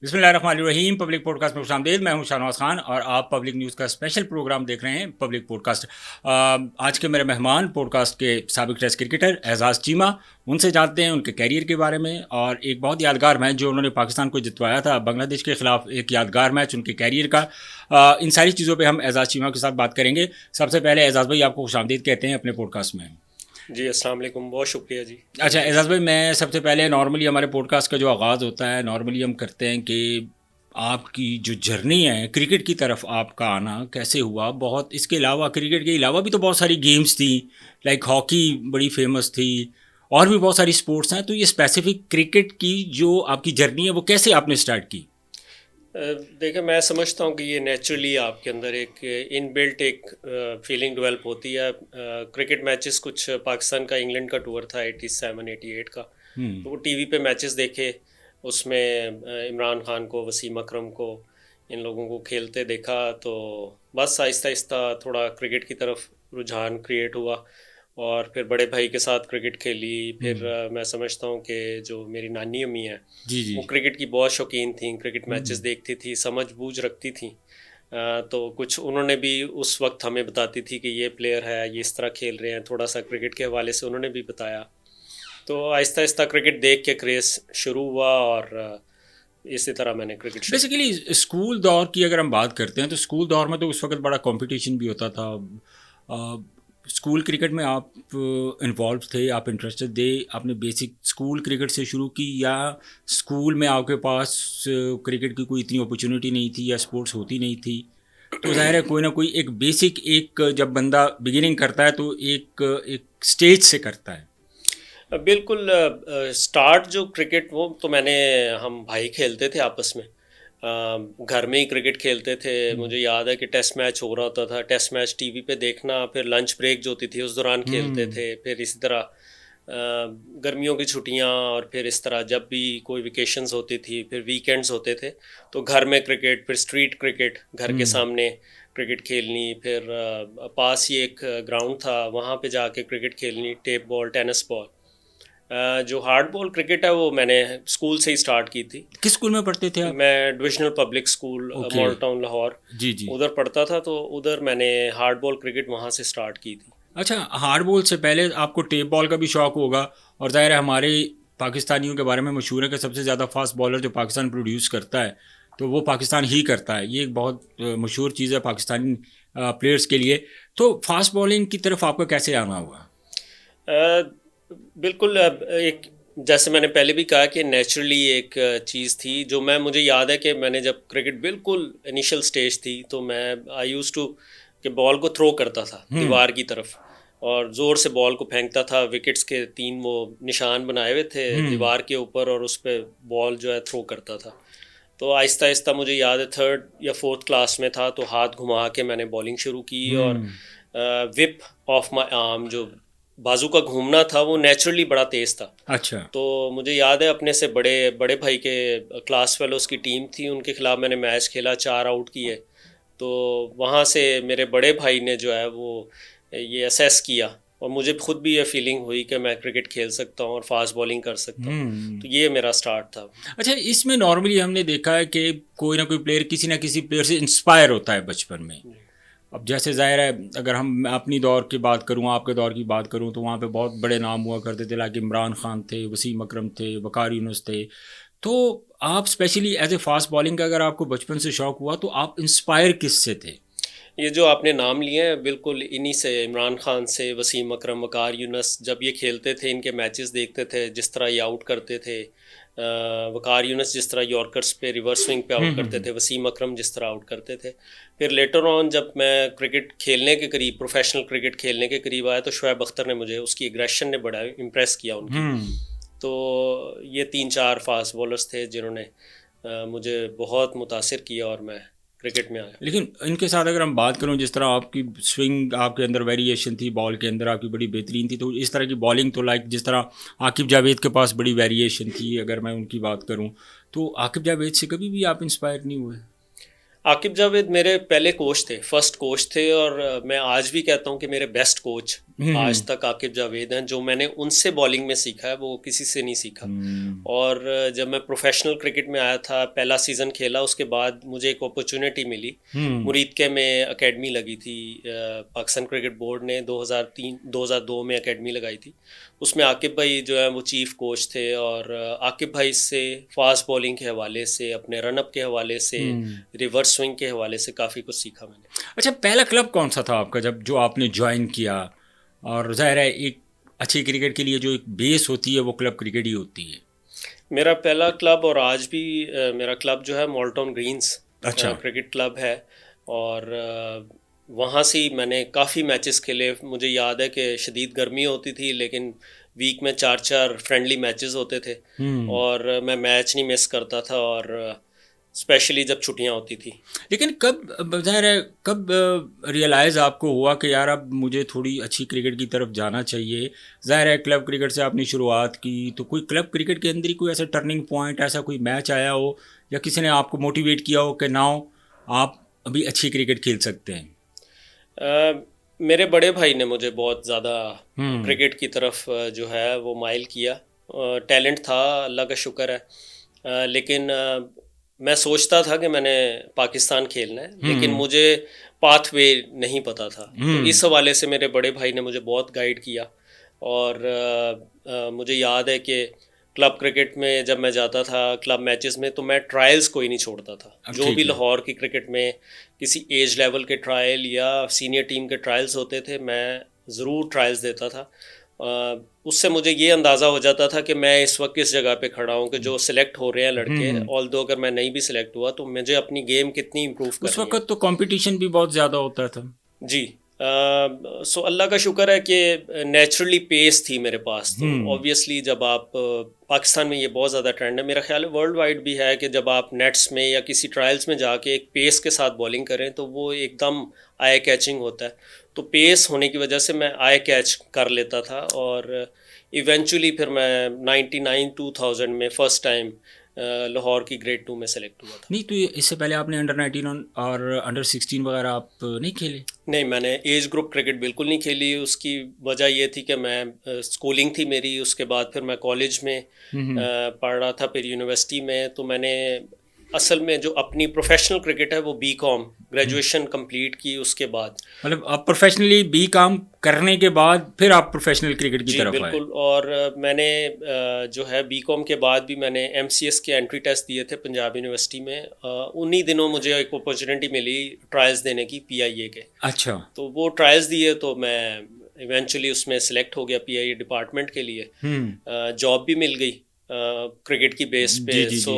बिस्मिल्लाहिर्रहमानिर्रहीम। Public podcast में खुशामदीद। मैं हूं शाहनवाज खान और आप पब्लिक न्यूज़ का स्पेशल प्रोग्राम देख रहे हैं पब्लिक पॉडकास्ट। आज के मेरे मेहमान पॉडकास्ट के साबिक टेस्ट क्रिकेटर एजाज़ चीमा। उनसे जानते हैं उनके कैरियर के बारे में और एक बहुत यादगार मैच जो उन्होंने पाकिस्तान को जितवाया था बांग्लादेश के खिलाफ, एक यादगार मैच उनके कैरियर का। इन सारी चीज़ों पर हम एजाज़ चीमा के साथ बात करेंगे। सबसे पहले एजाज़ भाई, आपको खुशामदीद कहते हैं अपने पॉडकास्ट में। जी अस्सलाम वालेकुम, बहुत शुक्रिया जी। अच्छा एजाज़ भाई, मैं सबसे पहले नॉर्मली हमारे पॉडकास्ट का जो आगाज़ होता है, नॉर्मली हम करते हैं कि आपकी जो जर्नी है क्रिकेट की तरफ आपका आना कैसे हुआ। बहुत इसके अलावा, क्रिकेट के अलावा भी तो बहुत सारी गेम्स थी, लाइक हॉकी बड़ी फेमस थी और भी बहुत सारी स्पोर्ट्स हैं। तो ये स्पेसिफिक क्रिकेट की जो आपकी जर्नी है वो कैसे आपने स्टार्ट की? देखिए, मैं समझता हूँ कि ये नेचुरली आपके अंदर एक इनबिल्ट एक फीलिंग डेवलप होती है। क्रिकेट मैचेस कुछ पाकिस्तान का इंग्लैंड का टूर था 87 88 का, तो वो टीवी पे मैचेस देखे। उसमें इमरान खान को, वसीम अकरम को, इन लोगों को खेलते देखा, तो बस आहिस्ता आहिस्ता थोड़ा क्रिकेट की तरफ रुझान क्रिएट हुआ। और फिर बड़े भाई के साथ क्रिकेट खेली। फिर मैं समझता हूँ कि जो मेरी नानी अम्मी है, जी जी। वो क्रिकेट की बहुत शौकीन थी, क्रिकेट मैचेस देखती थी, समझ बूझ रखती थी। तो कुछ उन्होंने भी उस वक्त हमें बताती थी कि ये प्लेयर है, ये इस तरह खेल रहे हैं, थोड़ा सा क्रिकेट के हवाले से उन्होंने भी बताया। तो आहिस्ता आहिस्ता क्रिकेट देख के क्रेज़ शुरू हुआ और इसी तरह मैंने क्रिकेट शुरू। बेसिकली स्कूल दौर की अगर हम बात करते हैं तो स्कूल दौर में तो उस वक्त बड़ा कंपटीशन भी होता था। स्कूल क्रिकेट में आप इन्वॉल्व थे, आप इंटरेस्टेड थे, आपने बेसिक स्कूल क्रिकेट से शुरू की या स्कूल में आपके पास क्रिकेट की कोई इतनी अपॉर्चुनिटी नहीं थी या स्पोर्ट्स होती नहीं थी? तो ज़ाहिर है कोई ना कोई एक बेसिक, एक जब बंदा बिगिनिंग करता है तो एक एक स्टेज से करता है। बिल्कुल। स्टार्ट जो क्रिकेट, वो तो हम भाई खेलते थे आपस में। घर में ही क्रिकेट खेलते थे। मुझे याद है कि टेस्ट मैच हो रहा होता था, टेस्ट मैच टीवी पे देखना, फिर लंच ब्रेक जो होती थी उस दौरान खेलते हम्म। थे। फिर इसी तरह गर्मियों की छुट्टियां, और फिर इस तरह जब भी कोई वेकेशंस होती थी, फिर वीकेंड्स होते थे, तो घर में क्रिकेट, फिर स्ट्रीट क्रिकेट घर के हम्म। सामने क्रिकेट खेलनी। फिर पास ही एक ग्राउंड था, वहाँ पे जाके क्रिकेट खेलनी, टेप बॉल, टेनिस बॉल। जो हार्ड बॉल क्रिकेट है वो मैंने स्कूल से ही स्टार्ट की थी। किस स्कूल में पढ़ते थे आप? मैं divisional public school okay. Model town Lahore, जी जी। उधर पढ़ता था, तो उधर मैंने हार्ड बॉल क्रिकेट वहाँ से स्टार्ट की थी। अच्छा, हार्ड बॉल से पहले आपको टेप बॉल का भी शौक होगा। और ज़ाहिर है हमारे पाकिस्तानियों के बारे में मशहूर है कि सबसे ज़्यादा फास्ट बॉलर जो पाकिस्तान प्रोड्यूस करता है तो वो पाकिस्तान ही करता है। ये एक बहुत मशहूर चीज़ है पाकिस्तानी प्लेयर्स के लिए। तो फास्ट बॉलिंग की तरफ आपका कैसे आना हुआ? अ, बिल्कुल। एक, जैसे मैंने पहले भी कहा कि नेचुरली एक चीज़ थी जो मुझे याद है कि मैंने जब क्रिकेट बिल्कुल इनिशियल स्टेज थी, तो मैं आई यूज़ टू कि बॉल को थ्रो करता था हम्म। दीवार की तरफ, और ज़ोर से बॉल को फेंकता था। विकेट्स के 3 वो निशान बनाए हुए थे हम्म। दीवार के ऊपर, और उस पे बॉल जो है थ्रो करता था। तो आहिस्ता आहिस्ता मुझे याद है थर्ड या फोर्थ क्लास में था, तो हाथ घुमा के मैंने बॉलिंग शुरू की। और हम्म। विप ऑफ माई आर्म, जो बाजू का घूमना था, वो नेचुरली बड़ा तेज़ था। अच्छा। तो मुझे याद है अपने से बड़े बड़े भाई के क्लास फेलोज़ की टीम थी, उनके खिलाफ मैंने मैच खेला, 4 आउट किए। तो वहाँ से मेरे बड़े भाई ने जो है वो ये असेस किया, और मुझे खुद भी ये फीलिंग हुई कि मैं क्रिकेट खेल सकता हूँ और फास्ट बॉलिंग कर सकता हूँ। हम्म। तो ये मेरा स्टार्ट था। अच्छा, इसमें नॉर्मली हमने देखा है कि कोई ना कोई प्लेयर किसी ना किसी प्लेयर से इंस्पायर होता है बचपन में। अब जैसे ज़ाहिर है अगर हम अपनी दौर की बात करूँ, आपके दौर की बात करूँ, तो वहाँ पे बहुत बड़े नाम हुआ करते थे, लाइक इमरान खान थे, वसीम अकरम थे, वकार यूनुस थे। तो आप specially as a fast bowling का अगर आपको बचपन से शौक हुआ तो आप इंस्पायर किससे थे? ये जो आपने नाम लिए हैं, बिल्कुल इन्हीं से, इमरान खान से, वसीम अकरम, वकार यूनस, जब ये खेलते थे, इनके मैचेस देखते थे, जिस तरह ये आउट करते थे। वकार यूनस जिस तरह यॉर्कर्स पे रिवर्स स्विंग पे आउट करते थे, वसीम अकरम जिस तरह आउट करते थे। फिर लेटर ऑन जब मैं क्रिकेट खेलने के करीब, प्रोफेशनल क्रिकेट खेलने के करीब आया, तो शोएब अख्तर ने मुझे, उसकी एग्रेशन ने बड़ा इम्प्रेस किया उनकी। हम्म। तो ये 3 4 फास्ट बॉलर्स थे जिन्होंने मुझे बहुत मुतासिर किया, और मैं क्रिकेट में आया। लेकिन इनके साथ अगर हम बात करूं, जिस तरह आपकी स्विंग, आपके अंदर वेरिएशन थी, बॉल के अंदर आपकी बड़ी बेहतरीन थी, तो इस तरह की बॉलिंग तो लाइक जिस तरह आकिब जावेद के पास बड़ी वेरिएशन थी, अगर मैं उनकी बात करूं, तो आकिब जावेद से कभी भी आप इंस्पायर नहीं हुए? आकिब जावेद मेरे पहले कोच थे, फर्स्ट कोच थे, और मैं आज भी कहता हूँ कि मेरे बेस्ट कोच आज तक आकिब जावेद हैं, जो मैंने उनसे बॉलिंग में सीखा है वो किसी से नहीं सीखा। और जब मैं प्रोफेशनल क्रिकेट में आया था, पहला सीज़न खेला, उसके बाद मुझे एक अपॉर्चुनिटी मिली। मुरीदके में एकेडमी लगी थी, पाकिस्तान क्रिकेट बोर्ड ने 2002 में एकेडमी लगाई थी। उसमें आकिब भाई जो है वो चीफ कोच थे, और आकिब भाई से फास्ट बॉलिंग के हवाले से, अपने रनअप के हवाले से, रिवर्स स्विंग के हवाले से काफ़ी कुछ सीखा मैंने। अच्छा, पहला क्लब कौन सा था आपका जब जो आपने ज्वाइन किया? और ज़ाहिर है एक अच्छी क्रिकेट के लिए जो एक बेस होती है वो क्लब क्रिकेट ही होती है। मेरा पहला क्लब, और आज भी मेरा क्लब जो है मॉल्टन ग्रीन्स अच्छा। क्रिकेट क्लब है, और वहाँ से ही मैंने काफ़ी मैचेस खेले। मुझे याद है कि शदीद गर्मी होती थी, लेकिन वीक में 4-4 फ्रेंडली मैचेस होते थे, और मैं मैच नहीं मिस करता था, और स्पेशली जब छुट्टियां होती थी। लेकिन कब ज़ाहिर है कब रियलाइज़ आपको हुआ कि यार अब मुझे थोड़ी अच्छी क्रिकेट की तरफ जाना चाहिए? ज़ाहिर है क्लब क्रिकेट से आपने शुरुआत की, तो कोई क्लब क्रिकेट के अंदर ही कोई ऐसा टर्निंग पॉइंट, ऐसा कोई मैच आया हो या किसी ने आपको मोटिवेट किया हो कि नाउ आप अभी अच्छी क्रिकेट खेल सकते हैं? मेरे बड़े भाई ने मुझे बहुत ज़्यादा क्रिकेट की तरफ जो है वो माइल किया। टैलेंट था, अल्लाह का शुक्र है, लेकिन मैं सोचता था कि मैंने पाकिस्तान खेलना है, लेकिन मुझे पाथवे नहीं पता था। तो इस हवाले से मेरे बड़े भाई ने मुझे बहुत गाइड किया, और मुझे याद है कि क्लब क्रिकेट में जब मैं जाता था क्लब मैचेस में, तो मैं ट्रायल्स कोई नहीं छोड़ता था। जो भी लाहौर की क्रिकेट में किसी एज लेवल के ट्रायल या सीनियर टीम के ट्रायल्स होते थे, मैं ज़रूर ट्रायल्स देता था। उससे मुझे ये अंदाज़ा हो जाता था कि मैं इस वक्त किस जगह पे खड़ा हूँ, कि जो सिलेक्ट हो रहे हैं लड़के, ऑल्दो अगर मैं नहीं भी सिलेक्ट हुआ तो मुझे अपनी गेम कितनी इम्प्रूव करनी है। उस वक्त तो कंपटीशन भी बहुत ज़्यादा होता था। जी। सो अल्लाह का शुक्र है कि नेचुरली पेस थी मेरे पास। तो ऑब्वियसली जब आप पाकिस्तान में ये बहुत ज़्यादा ट्रेंड है, मेरा ख्याल है वर्ल्ड वाइड भी है, कि जब आप नेट्स में या किसी ट्रायल्स में जाके एक पेस के साथ बॉलिंग करें तो वो एकदम आई कैचिंग होता है। तो पेस होने की वजह से मैं आई कैच कर लेता था, और इवेंचुअली फिर मैं 99-2000 में फ़र्स्ट टाइम लाहौर की ग्रेड 2 में सेलेक्ट हुआ था। नहीं, तो इससे पहले आपने अंडर 19 और अंडर 16 वगैरह आप नहीं खेले? नहीं, मैंने एज ग्रुप क्रिकेट बिल्कुल नहीं खेली। उसकी वजह ये थी कि मैं स्कूलिंग थी मेरी, उसके बाद फिर मैं कॉलेज में पढ़ रहा था, फिर यूनिवर्सिटी में। तो मैंने असल में जो अपनी प्रोफेशनल क्रिकेट है वो बी.कॉम ग्रेजुएशन कंप्लीट की, उसके बाद मतलब आप प्रोफेशनली बी काम करने के बाद फिर आप प्रोफेशनल क्रिकेट की जी तरफ आए? बिल्कुल। और मैंने जो है बी.कॉम के बाद भी मैंने एमसीएस के एंट्री टेस्ट दिए थे पंजाब यूनिवर्सिटी में। उन्हीं दिनों मुझे एक अपॉर्चुनिटी मिली ट्रायल्स देने की पीआईए के। अच्छा। तो वो ट्रायल्स दिए तो मैं इवेंचुअली उसमें सेलेक्ट हो गया पीआईए डिपार्टमेंट के लिए। जॉब भी मिल गई क्रिकेट की बेस पे। सो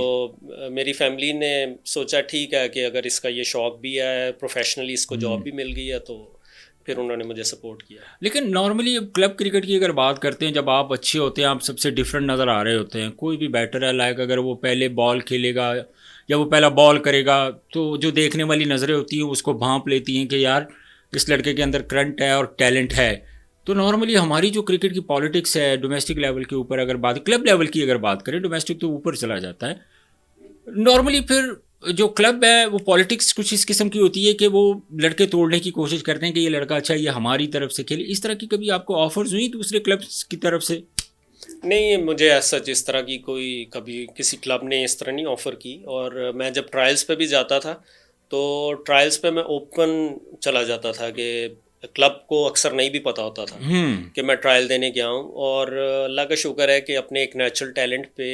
मेरी फैमिली ने सोचा ठीक है कि अगर इसका ये शौक भी है, प्रोफेशनली इसको जॉब भी मिल गई है, तो फिर उन्होंने मुझे सपोर्ट किया। लेकिन नॉर्मली क्लब क्रिकेट की अगर बात करते हैं, जब आप अच्छे होते हैं, आप सबसे डिफरेंट नज़र आ रहे होते हैं, कोई भी बैटर है लाइक अगर वो पहले बॉल खेलेगा या वो पहला बॉल करेगा, तो जो देखने वाली नज़रें होती हैं उसको भांप लेती हैं कि यार इस लड़के के अंदर करंट है और टैलेंट है। तो नॉर्मली हमारी जो क्रिकेट की पॉलिटिक्स है डोमेस्टिक लेवल के ऊपर, अगर बात क्लब लेवल की अगर बात करें, डोमेस्टिक तो ऊपर चला जाता है नॉर्मली, फिर जो क्लब है वो पॉलिटिक्स कुछ इस किस्म की होती है कि वो लड़के तोड़ने की कोशिश करते हैं कि ये लड़का अच्छा, ये हमारी तरफ से खेले। इस तरह की कभी आपको ऑफर्स हुई दूसरे क्लब्स की तरफ से? नहीं, मुझे ऐसा इस तरह की कोई कभी किसी क्लब ने इस तरह नहीं ऑफ़र की। और मैं जब ट्रायल्स पे भी जाता था तो ट्रायल्स पे मैं ओपन चला जाता था, कि क्लब को अक्सर नहीं भी पता होता था कि मैं ट्रायल देने गया हूँ। और अल्लाह का शुक्र है कि अपने एक नेचुरल टैलेंट पे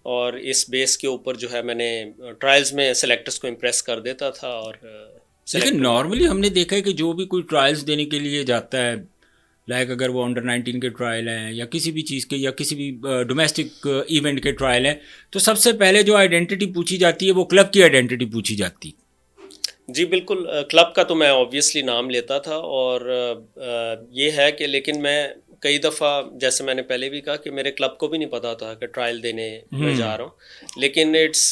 और इस बेस के ऊपर जो है मैंने ट्रायल्स में सेलेक्टर्स को इम्प्रेस कर देता था। और लेकिन नॉर्मली हमने देखा है कि जो भी कोई ट्रायल्स देने के लिए जाता है, लाइक अगर वो अंडर 19 के ट्रायल हैं या किसी भी चीज़ के या किसी भी डोमेस्टिक इवेंट के ट्रायल हैं, तो सबसे पहले जो आइडेंटिटी पूछी जाती है वो क्लब की आइडेंटिटी पूछी जाती। जी बिल्कुल। क्लब का तो मैं ऑब्वियसली नाम लेता था, और ये है कि लेकिन मैं कई दफ़ा, जैसे मैंने पहले भी कहा, कि मेरे क्लब को भी नहीं पता था कि ट्रायल देने मैं जा रहा हूँ। लेकिन इट्स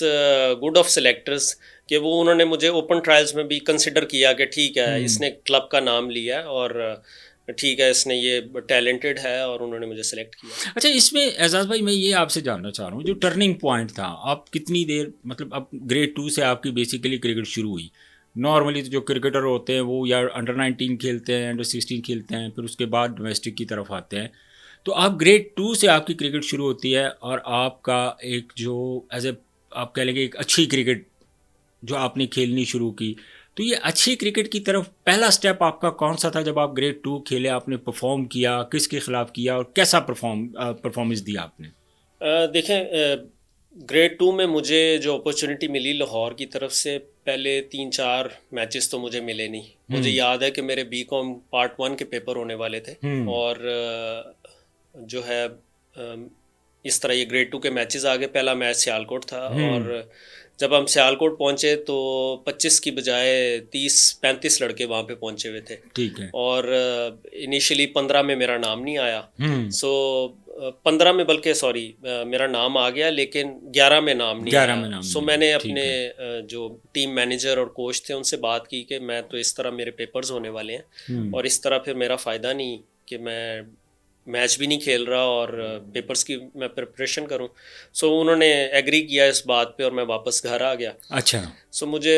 गुड ऑफ सेलेक्टर्स कि वो उन्होंने मुझे ओपन ट्रायल्स में भी कंसिडर किया कि ठीक है इसने क्लब का नाम लिया है और ठीक है इसने ये टैलेंटेड है, और उन्होंने मुझे सेलेक्ट किया। अच्छा, इसमें एजाज भाई मैं ये आपसे जानना चाह रहा हूँ, जो टर्निंग पॉइंट था, आप कितनी देर, मतलब अब ग्रेड 2 से आपकी बेसिकली क्रिकेट शुरू हुई, नॉर्मली तो जो क्रिकेटर होते हैं वो या अंडर 19 खेलते हैं, अंडर 16 खेलते हैं, फिर उसके बाद डोमेस्टिक की तरफ आते हैं। तो आप ग्रेड 2 से आपकी क्रिकेट शुरू होती है और आपका एक जो एज ए आप कह लेंगे एक अच्छी क्रिकेट जो आपने खेलनी शुरू की, तो ये अच्छी क्रिकेट की तरफ पहला स्टेप आपका कौन सा था? जब आप ग्रेड 2 खेले, आपने परफॉर्म किया, किसके खिलाफ किया और कैसा परफॉर्मेंस दिया आपने? देखें, ग्रेड 2 में मुझे जो अपॉर्चुनिटी मिली लाहौर की तरफ से, पहले 3-4 मैचेस तो मुझे मिले नहीं। मुझे याद है कि मेरे बीकॉम पार्ट 1 के पेपर होने वाले थे और जो है इस तरह ये ग्रेड 2 के मैचेस आ गए। पहला मैच सियालकोट था और जब हम सियालकोट पहुंचे तो 25 की बजाय 30-35 लड़के वहाँ पे पहुंचे हुए थे। ठीक है। और इनिशियली 15 में मेरा नाम नहीं आया। सो 15 में, बल्कि सॉरी, मेरा नाम आ गया लेकिन 11 में नाम नहीं आया। सो मैंने अपने जो टीम मैनेजर और कोच थे उनसे बात की कि मैं तो इस तरह मेरे पेपर्स होने वाले हैं और इस तरह फिर मेरा फ़ायदा नहीं कि मैं मैच भी नहीं खेल रहा और पेपर्स की मैं प्रिपरेशन करूं। सो उन्होंने एग्री किया इस बात पे और मैं वापस घर आ गया। अच्छा। सो मुझे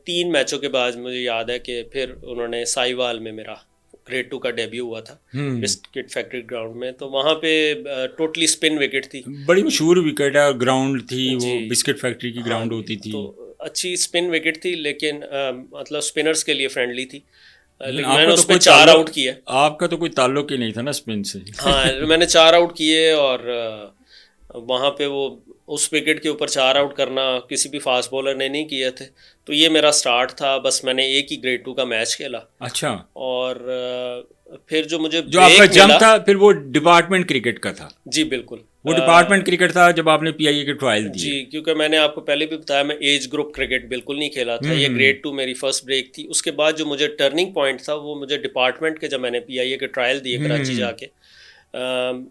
3 मैचों के बाद मुझे याद है कि फिर उन्होंने साहिवाल में मेरा ग्रेड 2 का डेब्यू हुआ था, बिस्किट फैक्ट्री ग्राउंड में। तो वहाँ पे टोटली स्पिन विकेट थी, बड़ी मशहूर विकेट है, ग्राउंड थी वो, बिस्किट फैक्ट्री की ग्राउंड होती थी। तो अच्छी स्पिन विकेट थी लेकिन मतलब स्पिनर्स के लिए फ्रेंडली थी। लेकिन आपका मैंने तो उसमें कोई 4 आउट किए। आपका तो कोई ताल्लुक ही नहीं था ना स्पिन से। हाँ, मैंने 4 आउट किए और वहाँ पे वो उस विकेट के ऊपर 4 आउट करना किसी भी फास्ट बॉलर ने नहीं किए थे। तो ये मेरा स्टार्ट था। बस मैंने एक ही ग्रेड 2 का मैच खेला। अच्छा। और फिर जो मुझे जो आपका जंप था फिर वो डिपार्टमेंट क्रिकेट का था? जी बिल्कुल, वो डिपार्टमेंट क्रिकेट था जब आपने पीआईए के ट्रायल दिए? जी, क्योंकि मैंने आपको पहले भी बताया मैं एज ग्रुप क्रिकेट बिल्कुल नहीं खेला था। ये ग्रेड 2 मेरी फर्स्ट ब्रेक थी। उसके बाद जो मुझे टर्निंग पॉइंट था वो मुझे डिपार्टमेंट के, जब मैंने पीआईए के ट्रायल दिए कराची जाके,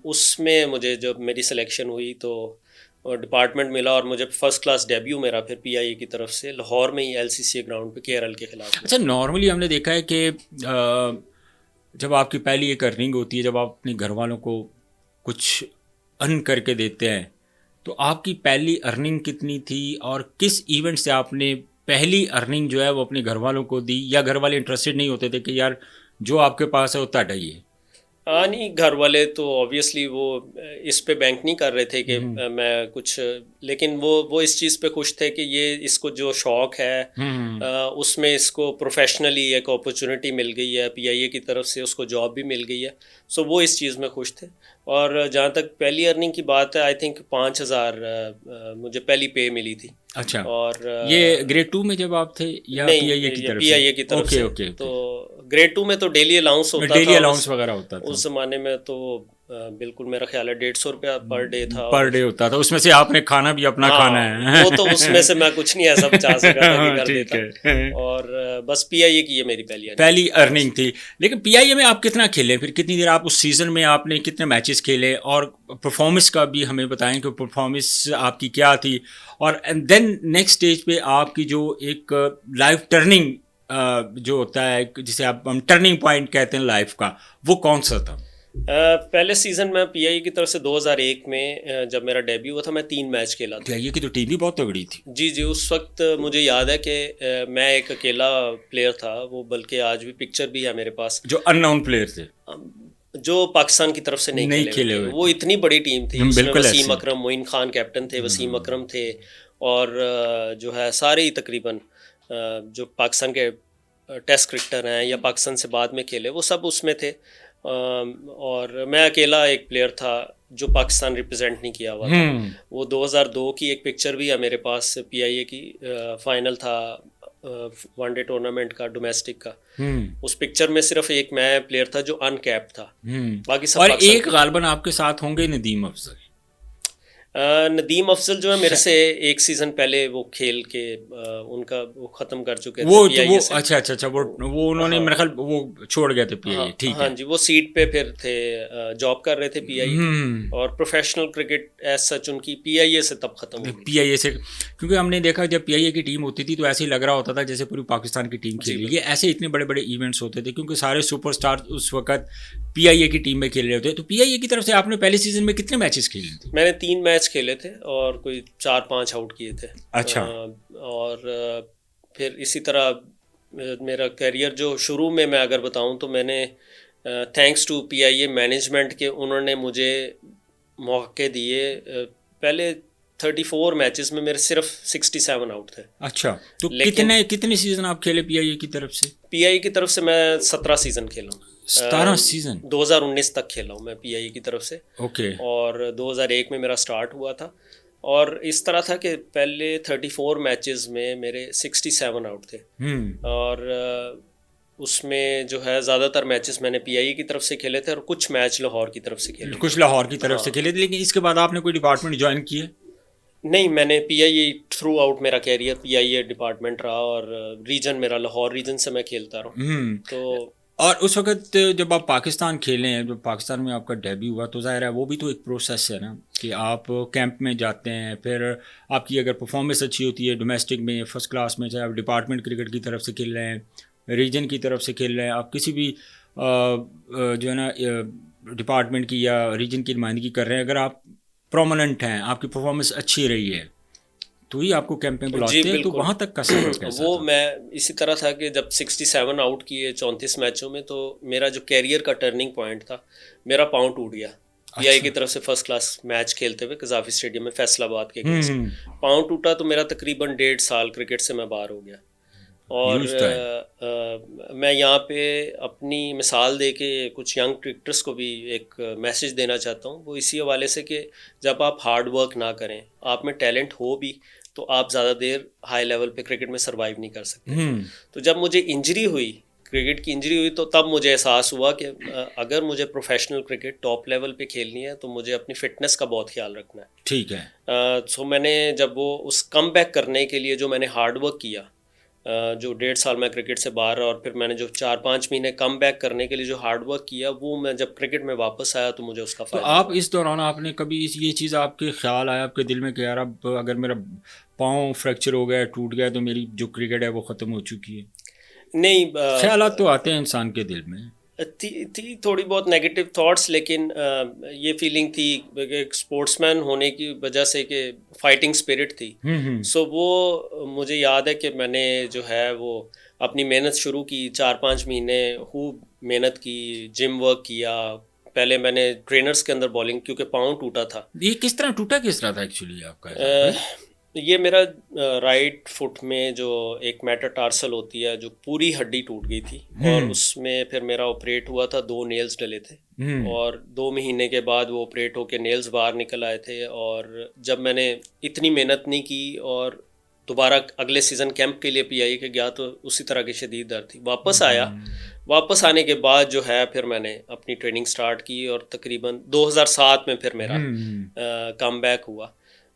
उसमें मुझे जब मेरी सिलेक्शन हुई तो डिपार्टमेंट मिला और मुझे फर्स्ट क्लास डेब्यू मेरा फिर पीआईए की तरफ से लाहौर में ही एलसीसीए ग्राउंड पे केरल के खिलाफ। अच्छा, नॉर्मली हमने देखा है कि जब आपकी पहली एक अर्निंग होती है, जब आप अपने घर वालों को कुछ अर्न करके देते हैं, तो आपकी पहली अर्निंग कितनी थी और किस इवेंट से आपने पहली अर्निंग जो है वो अपने घर वालों को दी, या घर वाले इंटरेस्टेड नहीं होते थे कि यार जो आपके पास है उतना चाहिए? हाँ नहीं, घर वाले तो ऑब्वियसली वो इस पे बैंक नहीं कर रहे थे कि मैं कुछ, लेकिन वो इस चीज़ पे खुश थे कि ये इसको जो शौक़ है उसमें इसको प्रोफेशनली एक अपॉर्चुनिटी मिल गई है पीआईए की तरफ से, उसको जॉब भी मिल गई है। सो वो इस चीज़ में खुश थे। और जहाँ तक पहली अर्निंग की बात है, आई थिंक 5,000 मुझे पहली पे मिली थी। अच्छा। और ये ग्रेड 2 में जब आप थे या पीआईए की तरफ से? पीआईए की तरफ से। ओके। तो ग्रेड 2 में तो डेली अलाउंस होता था, डेली अलाउंस वगैरह होता था उस ज़माने में। तो बिल्कुल मेरा ख्याल है 150 रुपया पर डे था। पर डे होता था, उसमें से आपने खाना भी अपना खाना है। वो तो उसमें से मैं कुछ नहीं ऐसा बचा सका था कि कर देता। और बस पीआईए की ये मेरी पहली अर्निंग थी। लेकिन पीआईए में आप कितना खेले, फिर कितनी देर आप उस सीज़न में आपने कितने मैचेस खेले, और परफॉर्मेंस का भी हमें बताएं कि परफॉर्मेंस आपकी क्या थी, और देन नेक्स्ट स्टेज पे आपकी जो एक लाइफ टर्निंग जो होता है जिसे हम टर्निंग पॉइंट कहते हैं लाइफ का, वो कौन सा था? पहले सीज़न में पीआईए की तरफ से 2001 में जब मेरा डेब्यू हुआ था, मैं 3 मैच खेला था। पीआईए की तो टीम भी बहुत तगड़ी थी। जी, उस वक्त मुझे याद है कि मैं एक अकेला प्लेयर था, वो बल्कि आज भी पिक्चर भी है मेरे पास, जो अननोन प्लेयर थे, जो पाकिस्तान की तरफ से नहीं खेले हुए। वो इतनी बड़ी टीम थी, उसमें वसीम अकरम, मोइन खान कैप्टन थे, वसीम अकरम थे, और जो है सारे ही तकरीबन जो पाकिस्तान के टेस्ट क्रिकेटर हैं या पाकिस्तान से बाद में खेले, वो सब उसमें थे। और मैं अकेला एक प्लेयर था जो पाकिस्तान रिप्रेजेंट नहीं किया हुआ था। वो 2002 की एक पिक्चर भी है मेरे पास, पीआईए की फाइनल था वनडे टूर्नामेंट का, डोमेस्टिक का। उस पिक्चर में सिर्फ एक मैं प्लेयर था जो अनकैप्ड था, बाकी सब। और एक गालबन आपके साथ होंगे नदीम अफजल। नदीम अफजल जो है मेरे से एक सीज़न पहले वो खेल के उनका वो ख़त्म कर चुके थे वो पीआईए से। अच्छा वो उन्होंने मेरे ख्याल वो छोड़ गए थे पीआईए। ठीक है। हाँ जी, वो सीट पे फिर थे, जॉब कर रहे थे पीआईए, और प्रोफेशनल क्रिकेट एज सच उनकी पीआईए से तब ख़त्म हुई। पीआईए से, क्योंकि हमने देखा जब पीआईए की टीम होती थी तो ऐसे ही लग रहा होता था जैसे पूरी पाकिस्तान की टीम खेल रही है। ऐसे इतने बड़े बड़े इवेंट्स होते थे क्योंकि सारे सुपरस्टार उस वक्त पीआईए की टीम में खेल रहे होते। तो पीआईए की तरफ से आपने पहले सीजन में कितने मैचेस खेले थे? मैंने 3 मैच खेले थे और कोई 4-5 आउट किए थे। अच्छा। और फिर इसी तरह मेरा करियर जो शुरू में मैं अगर बताऊं तो मैंने थैंक्स टू पीआईए मैनेजमेंट के उन्होंने मुझे मौके दिए। पहले 34 मैचेस में मेरे सिर्फ 67 आउट थे। अच्छा, तो लेकिन कितने सीजन आप खेले पीआईए की तरफ से? पीआई की तरफ से मैं 17 सीज़न खेला हूँ। 17 सीजन? 2019 तक खेला हूँ मैं पीआई की तरफ से। ओके। और 2001 में मेरा स्टार्ट हुआ था। और इस तरह था कि पहले 34 मैचेस में मेरे 67 आउट थे। और उसमें जो है ज़्यादातर मैचेस मैंने पीआई की तरफ से खेले थे और कुछ मैच लाहौर की तरफ से खेले। कुछ लाहौर की तरफ से खेले थे, लेकिन इसके बाद आपने कोई डिपार्टमेंट ज्वाइन किया? नहीं, मैंने पीआईए थ्रू आउट मेरा कैरियर पीआईए डिपार्टमेंट रहा और रीजन मेरा लाहौर रीजन से मैं खेलता रहा। तो और उस वक्त जब आप पाकिस्तान खेले हैं, जब पाकिस्तान में आपका डेब्यू हुआ, तो ज़ाहिर है वो भी तो एक प्रोसेस है ना कि आप कैंप में जाते हैं, फिर आपकी अगर परफॉर्मेंस अच्छी होती है डोमेस्टिक में फर्स्ट क्लास में, चाहे आप डिपार्टमेंट क्रिकेट की तरफ से खेल रहे हैं, रीजन की तरफ से खेल रहे हैं, आप किसी भी जो है ना डिपार्टमेंट की या रीजन की नुमाइंदगी कर रहे हैं, अगर आप प्रोमिनेंट हैं, आपकी परफॉर्मेंस अच्छी रही है, तो ही आपको कैंप में बुलाते हैं। तो वहाँ तक का सफर कैसा वो था? मैं इसी तरह था कि जब 67 आउट किए 34 मैचों में, तो मेरा जो कैरियर का टर्निंग पॉइंट था, मेरा पाँव टूट गया। पीआई की तरफ से फर्स्ट क्लास मैच खेलते हुए कजाफी स्टेडियम में फैसलाबाद के अगेंस्ट पाँव टूटा, तो मेरा तकरीबन 1.5 साल क्रिकेट से मैं बाहर हो गया। और मैं यहाँ पे अपनी मिसाल दे के कुछ यंग क्रिकेटर्स को भी एक मैसेज देना चाहता हूँ। वो इसी हवाले से कि जब आप हार्ड वर्क ना करें, आप में टैलेंट हो भी, तो आप ज़्यादा देर हाई लेवल पे क्रिकेट में सरवाइव नहीं कर सकते। तो जब मुझे इंजरी हुई, क्रिकेट की इंजरी हुई, तो तब मुझे एहसास हुआ कि अगर मुझे प्रोफेशनल क्रिकेट टॉप लेवल पे खेलनी है तो मुझे अपनी फ़िटनेस का बहुत ख्याल रखना है। ठीक है। सो मैंने जब वो उस कम बैक करने के लिए जो मैंने हार्ड वर्क किया, जो 1.5 साल मैं क्रिकेट से बाहर रहा, और फिर मैंने जो 4-5 महीने कम बैक करने के लिए जो हार्ड वर्क किया, वो मैं जब क्रिकेट में वापस आया तो मुझे उसका तो आप इस दौरान आपने कभी ये चीज़ आपके ख्याल आया आपके दिल में कि यार अब अगर मेरा पाँव फ्रैक्चर हो गया, टूट गया, तो मेरी जो क्रिकेट है वो ख़त्म हो चुकी है? नहीं, ख्यालात तो आते हैं इंसान के दिल में। थी थोड़ी बहुत नेगेटिव थॉट्स, लेकिन ये फीलिंग थी एक स्पोर्ट्समैन होने की वजह से कि फाइटिंग स्पिरिट थी। सो वो मुझे याद है कि मैंने जो है वो अपनी मेहनत शुरू की, 4-5 महीने खूब मेहनत की, जिम वर्क किया। पहले मैंने ट्रेनर्स के अंदर बॉलिंग, क्योंकि पाँव टूटा था। ये किस तरह टूटा, किस तरह था एक्चुअली आपका? ये मेरा राइट फुट में जो एक मेटाटार्सल होती है, जो पूरी हड्डी टूट गई थी, और उसमें फिर मेरा ऑपरेट हुआ था, 2 नेल्स डले थे, और 2 महीने के बाद वो ऑपरेट होके नेल्स बाहर निकल आए थे। और जब मैंने इतनी मेहनत नहीं की और दोबारा अगले सीज़न कैंप के लिए पीआई के गया, तो उसी तरह की शदीद दर्द थी। वापस आया, वापस आने के बाद जो है फिर मैंने अपनी ट्रेनिंग स्टार्ट की, और तकरीबन 2007 में फिर मेरा कम बैक हुआ।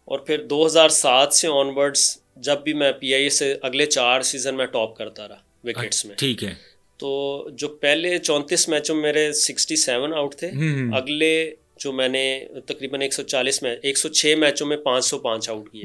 और फिर 2007 से ऑनवर्ड्स जब भी मैं पीआई से अगले 4 सीज़न में टॉप करता रहा विकेट्स में। ठीक है। तो जो पहले 34 मैचों में मेरे 67 आउट थे, अगले जो मैंने तकरीबन 106 मैचों में 505 आउट किए।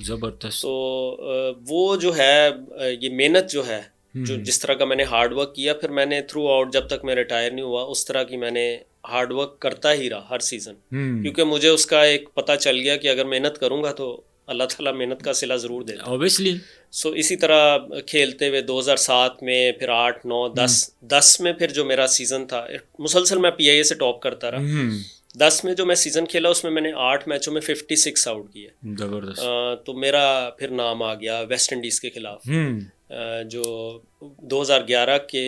ज़बरदस्त। तो वो जो है, ये मेहनत जो है, जो जिस तरह का मैंने हार्ड वर्क किया, फिर मैंने थ्रू आउट जब तक मैं रिटायर नहीं हुआ, उस तरह की मैंने हार्ड वर्क करता ही रहा हर सीज़न। क्योंकि मुझे उसका एक पता चल गया कि अगर मेहनत करूँगा तो अल्लाह ताला मेहनत का सिला ज़रूर देता है, ऑब्वियसली। सो इसी तरह खेलते हुए 2007 में, फिर 8, 9, 10 में फिर जो मेरा सीज़न था, मुसलसल मैं पीआईए से टॉप करता रहा। 10 में जो मैं सीज़न खेला, उसमें मैंने 8 मैचों में 56 आउट किए। ज़बरदस्त। तो मेरा फिर नाम आ गया वेस्ट इंडीज़ के खिलाफ, जो 2011 के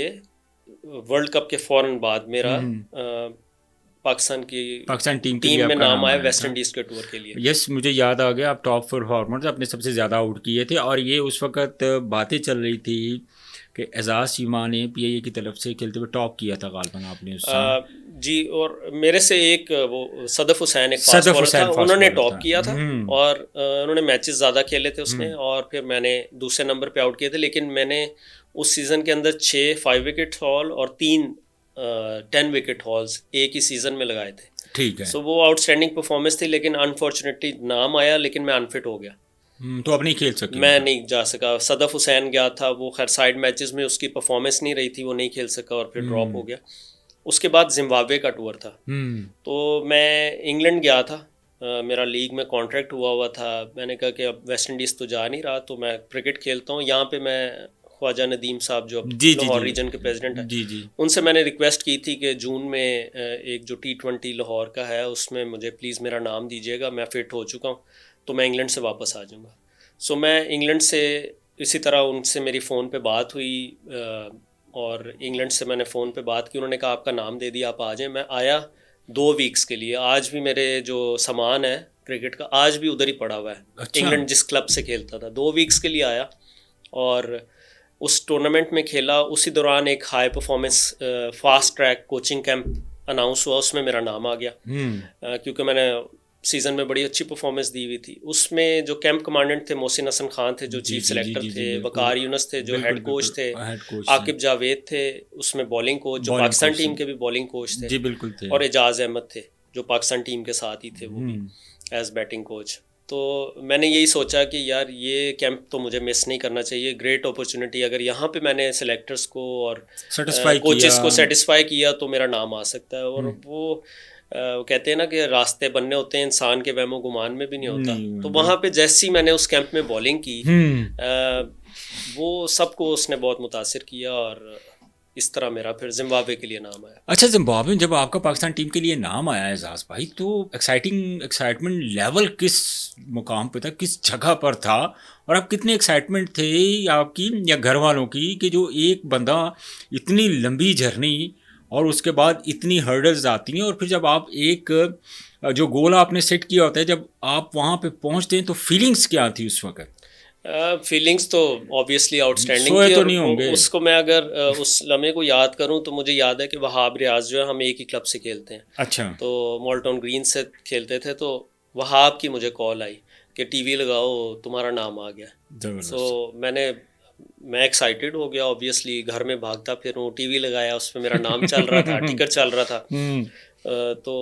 वर्ल्ड कप के फ़ौरन बाद मेरा पाकिस्तान टीम में नाम आया वेस्ट इंडीज़ के टूर के लिए। यस, मुझे याद आ गया, आप टॉप परफॉर्मर अपने सबसे ज़्यादा आउट किए थे, और ये उस वक्त बातें चल रही थी कि एजाज चीमा ने पीआईए की तरफ से खेलते हुए टॉप किया था गालबन आपने उस जी। और मेरे से एक वो सदफ हुसैन एक फास्ट बॉलर था, उन्होंने टॉप किया था, और उन्होंने मैचेस ज़्यादा खेले थे उसमें, और फिर मैंने दूसरे नंबर पे आउट किए थे। लेकिन मैंने उस सीज़न के अंदर 6 5 विकेट हॉल और 3 10 विकेट हॉल्स एक ही सीज़न में लगाए थे। ठीक है। सो वो आउटस्टैंडिंग परफॉर्मेंस थी, लेकिन अनफॉर्चुनेटली नाम आया, लेकिन मैं अनफिट हो गया। तो अब नहीं खेल सके? मैं नहीं जा सका। सदफ हुसैन गया था, वो खैर साइड मैचेस में उसकी परफॉर्मेंस नहीं रही थी, वो नहीं खेल सका और फिर ड्रॉप हो गया। उसके बाद जिम्बाब्वे का टूर था, तो मैं इंग्लैंड गया था मेरा लीग में कॉन्ट्रैक्ट हुआ था। मैंने कहा कि अब वेस्ट इंडीज़ तो जा नहीं रहा, तो मैं क्रिकेट खेलता हूँ यहाँ पे। मैं ख्वाजा नदीम साहब जो जी जी लाहौर जी रीजन के प्रेसिडेंट हैं, जी जी उनसे मैंने रिक्वेस्ट की थी कि जून में एक जो T20 लाहौर का है उसमें मुझे प्लीज़ मेरा नाम दीजिएगा, मैं फ़िट हो चुका हूँ तो मैं इंग्लैंड से वापस आ जाऊँगा। सो मैं इंग्लैंड से इसी तरह उनसे मेरी फ़ोन पे बात हुई, और इंग्लैंड से मैंने फ़ोन पे बात की। उन्होंने कहा आपका नाम दे दिया, आप आ जाएं। मैं आया 2 वीक्स के लिए। आज भी मेरे जो सामान है क्रिकेट का आज भी उधर ही पड़ा हुआ है, अच्छा इंग्लैंड जिस क्लब से खेलता था। 2 वीक्स के लिए आया और उस टूर्नामेंट में खेला। उसी दौरान एक high performance fast track coaching camp announce हुआ, उसमें मेरा नाम आ गया। क्योंकि मैंने सीज़न में बड़ी अच्छी परफॉर्मेंस दी हुई थी। उसमें जो कैंप कमांडेंट थे मोहसिन हसन खान थे जो जी चीफ जी जी सेलेक्टर जी जी थे, बिल्कुल वकार यूनस थे जो बिल्कुल हेड कोच बिल्कुल थे, हेड कोच थे, आकिब जावेद थे उसमें बॉलिंग कोच जो बॉलिंग पाकिस्तान कोच टीम थे, के भी बॉलिंग कोच थे, जी बिल्कुल थे। और एजाज अहमद थे जो पाकिस्तान टीम के साथ ही थे वो भी एज बैटिंग कोच। तो मैंने यही सोचा कि यार ये कैंप तो मुझे मिस नहीं करना चाहिए, ग्रेट अपॉर्चुनिटी। अगर यहाँ पे मैंने सेलेक्टर्स को और सेटिस्फाई किया। कोचेस को सेटिस्फाई किया तो मेरा नाम आ सकता है। और वो कहते हैं ना कि रास्ते बनने होते हैं, इंसान के वहमो गुमान में भी नहीं होता। तो नहीं वहाँ पे जैसी मैंने उस कैंप में बॉलिंग की, वो सबको उसने बहुत मुतासिर किया और इस तरह मेरा फिर जिम्बाब्वे के लिए नाम आया। अच्छा, जिम्बाब्वे में जब आपका पाकिस्तान टीम के लिए नाम आया एजाज भाई, तो एक्साइटमेंट लेवल किस मुकाम पे था, किस जगह पर था, और आप कितने एक्साइटमेंट थे आपकी या घर वालों की कि जो एक बंदा इतनी लंबी जर्नी और उसके बाद इतनी हर्डल्स आती हैं, और फिर जब आप एक जो गोल आपने सेट किया होता है, जब आप वहाँ पे पहुँचते हैं तो फीलिंग्स क्या थी उस वक्त? फीलिंग्स तो ऑब्वियसली आउटस्टैंडिंग सोए थी। तो और नहीं होंगे। उसको मैं अगर उस लम्हे को याद करूं तो मुझे याद है कि वहाब रियाज जो है हम एक ही क्लब से खेलते हैं, अच्छा। तो मॉल्टन ग्रीन से खेलते थे। तो वहाब की मुझे कॉल आई कि टीवी लगाओ तुम्हारा नाम आ गया। सो मैं एक्साइटेड हो गया, ऑब्वियसली घर में भागता फिर वो टीवी लगाया, उस पर मेरा नाम चल रहा था, टिकर चल रहा था। तो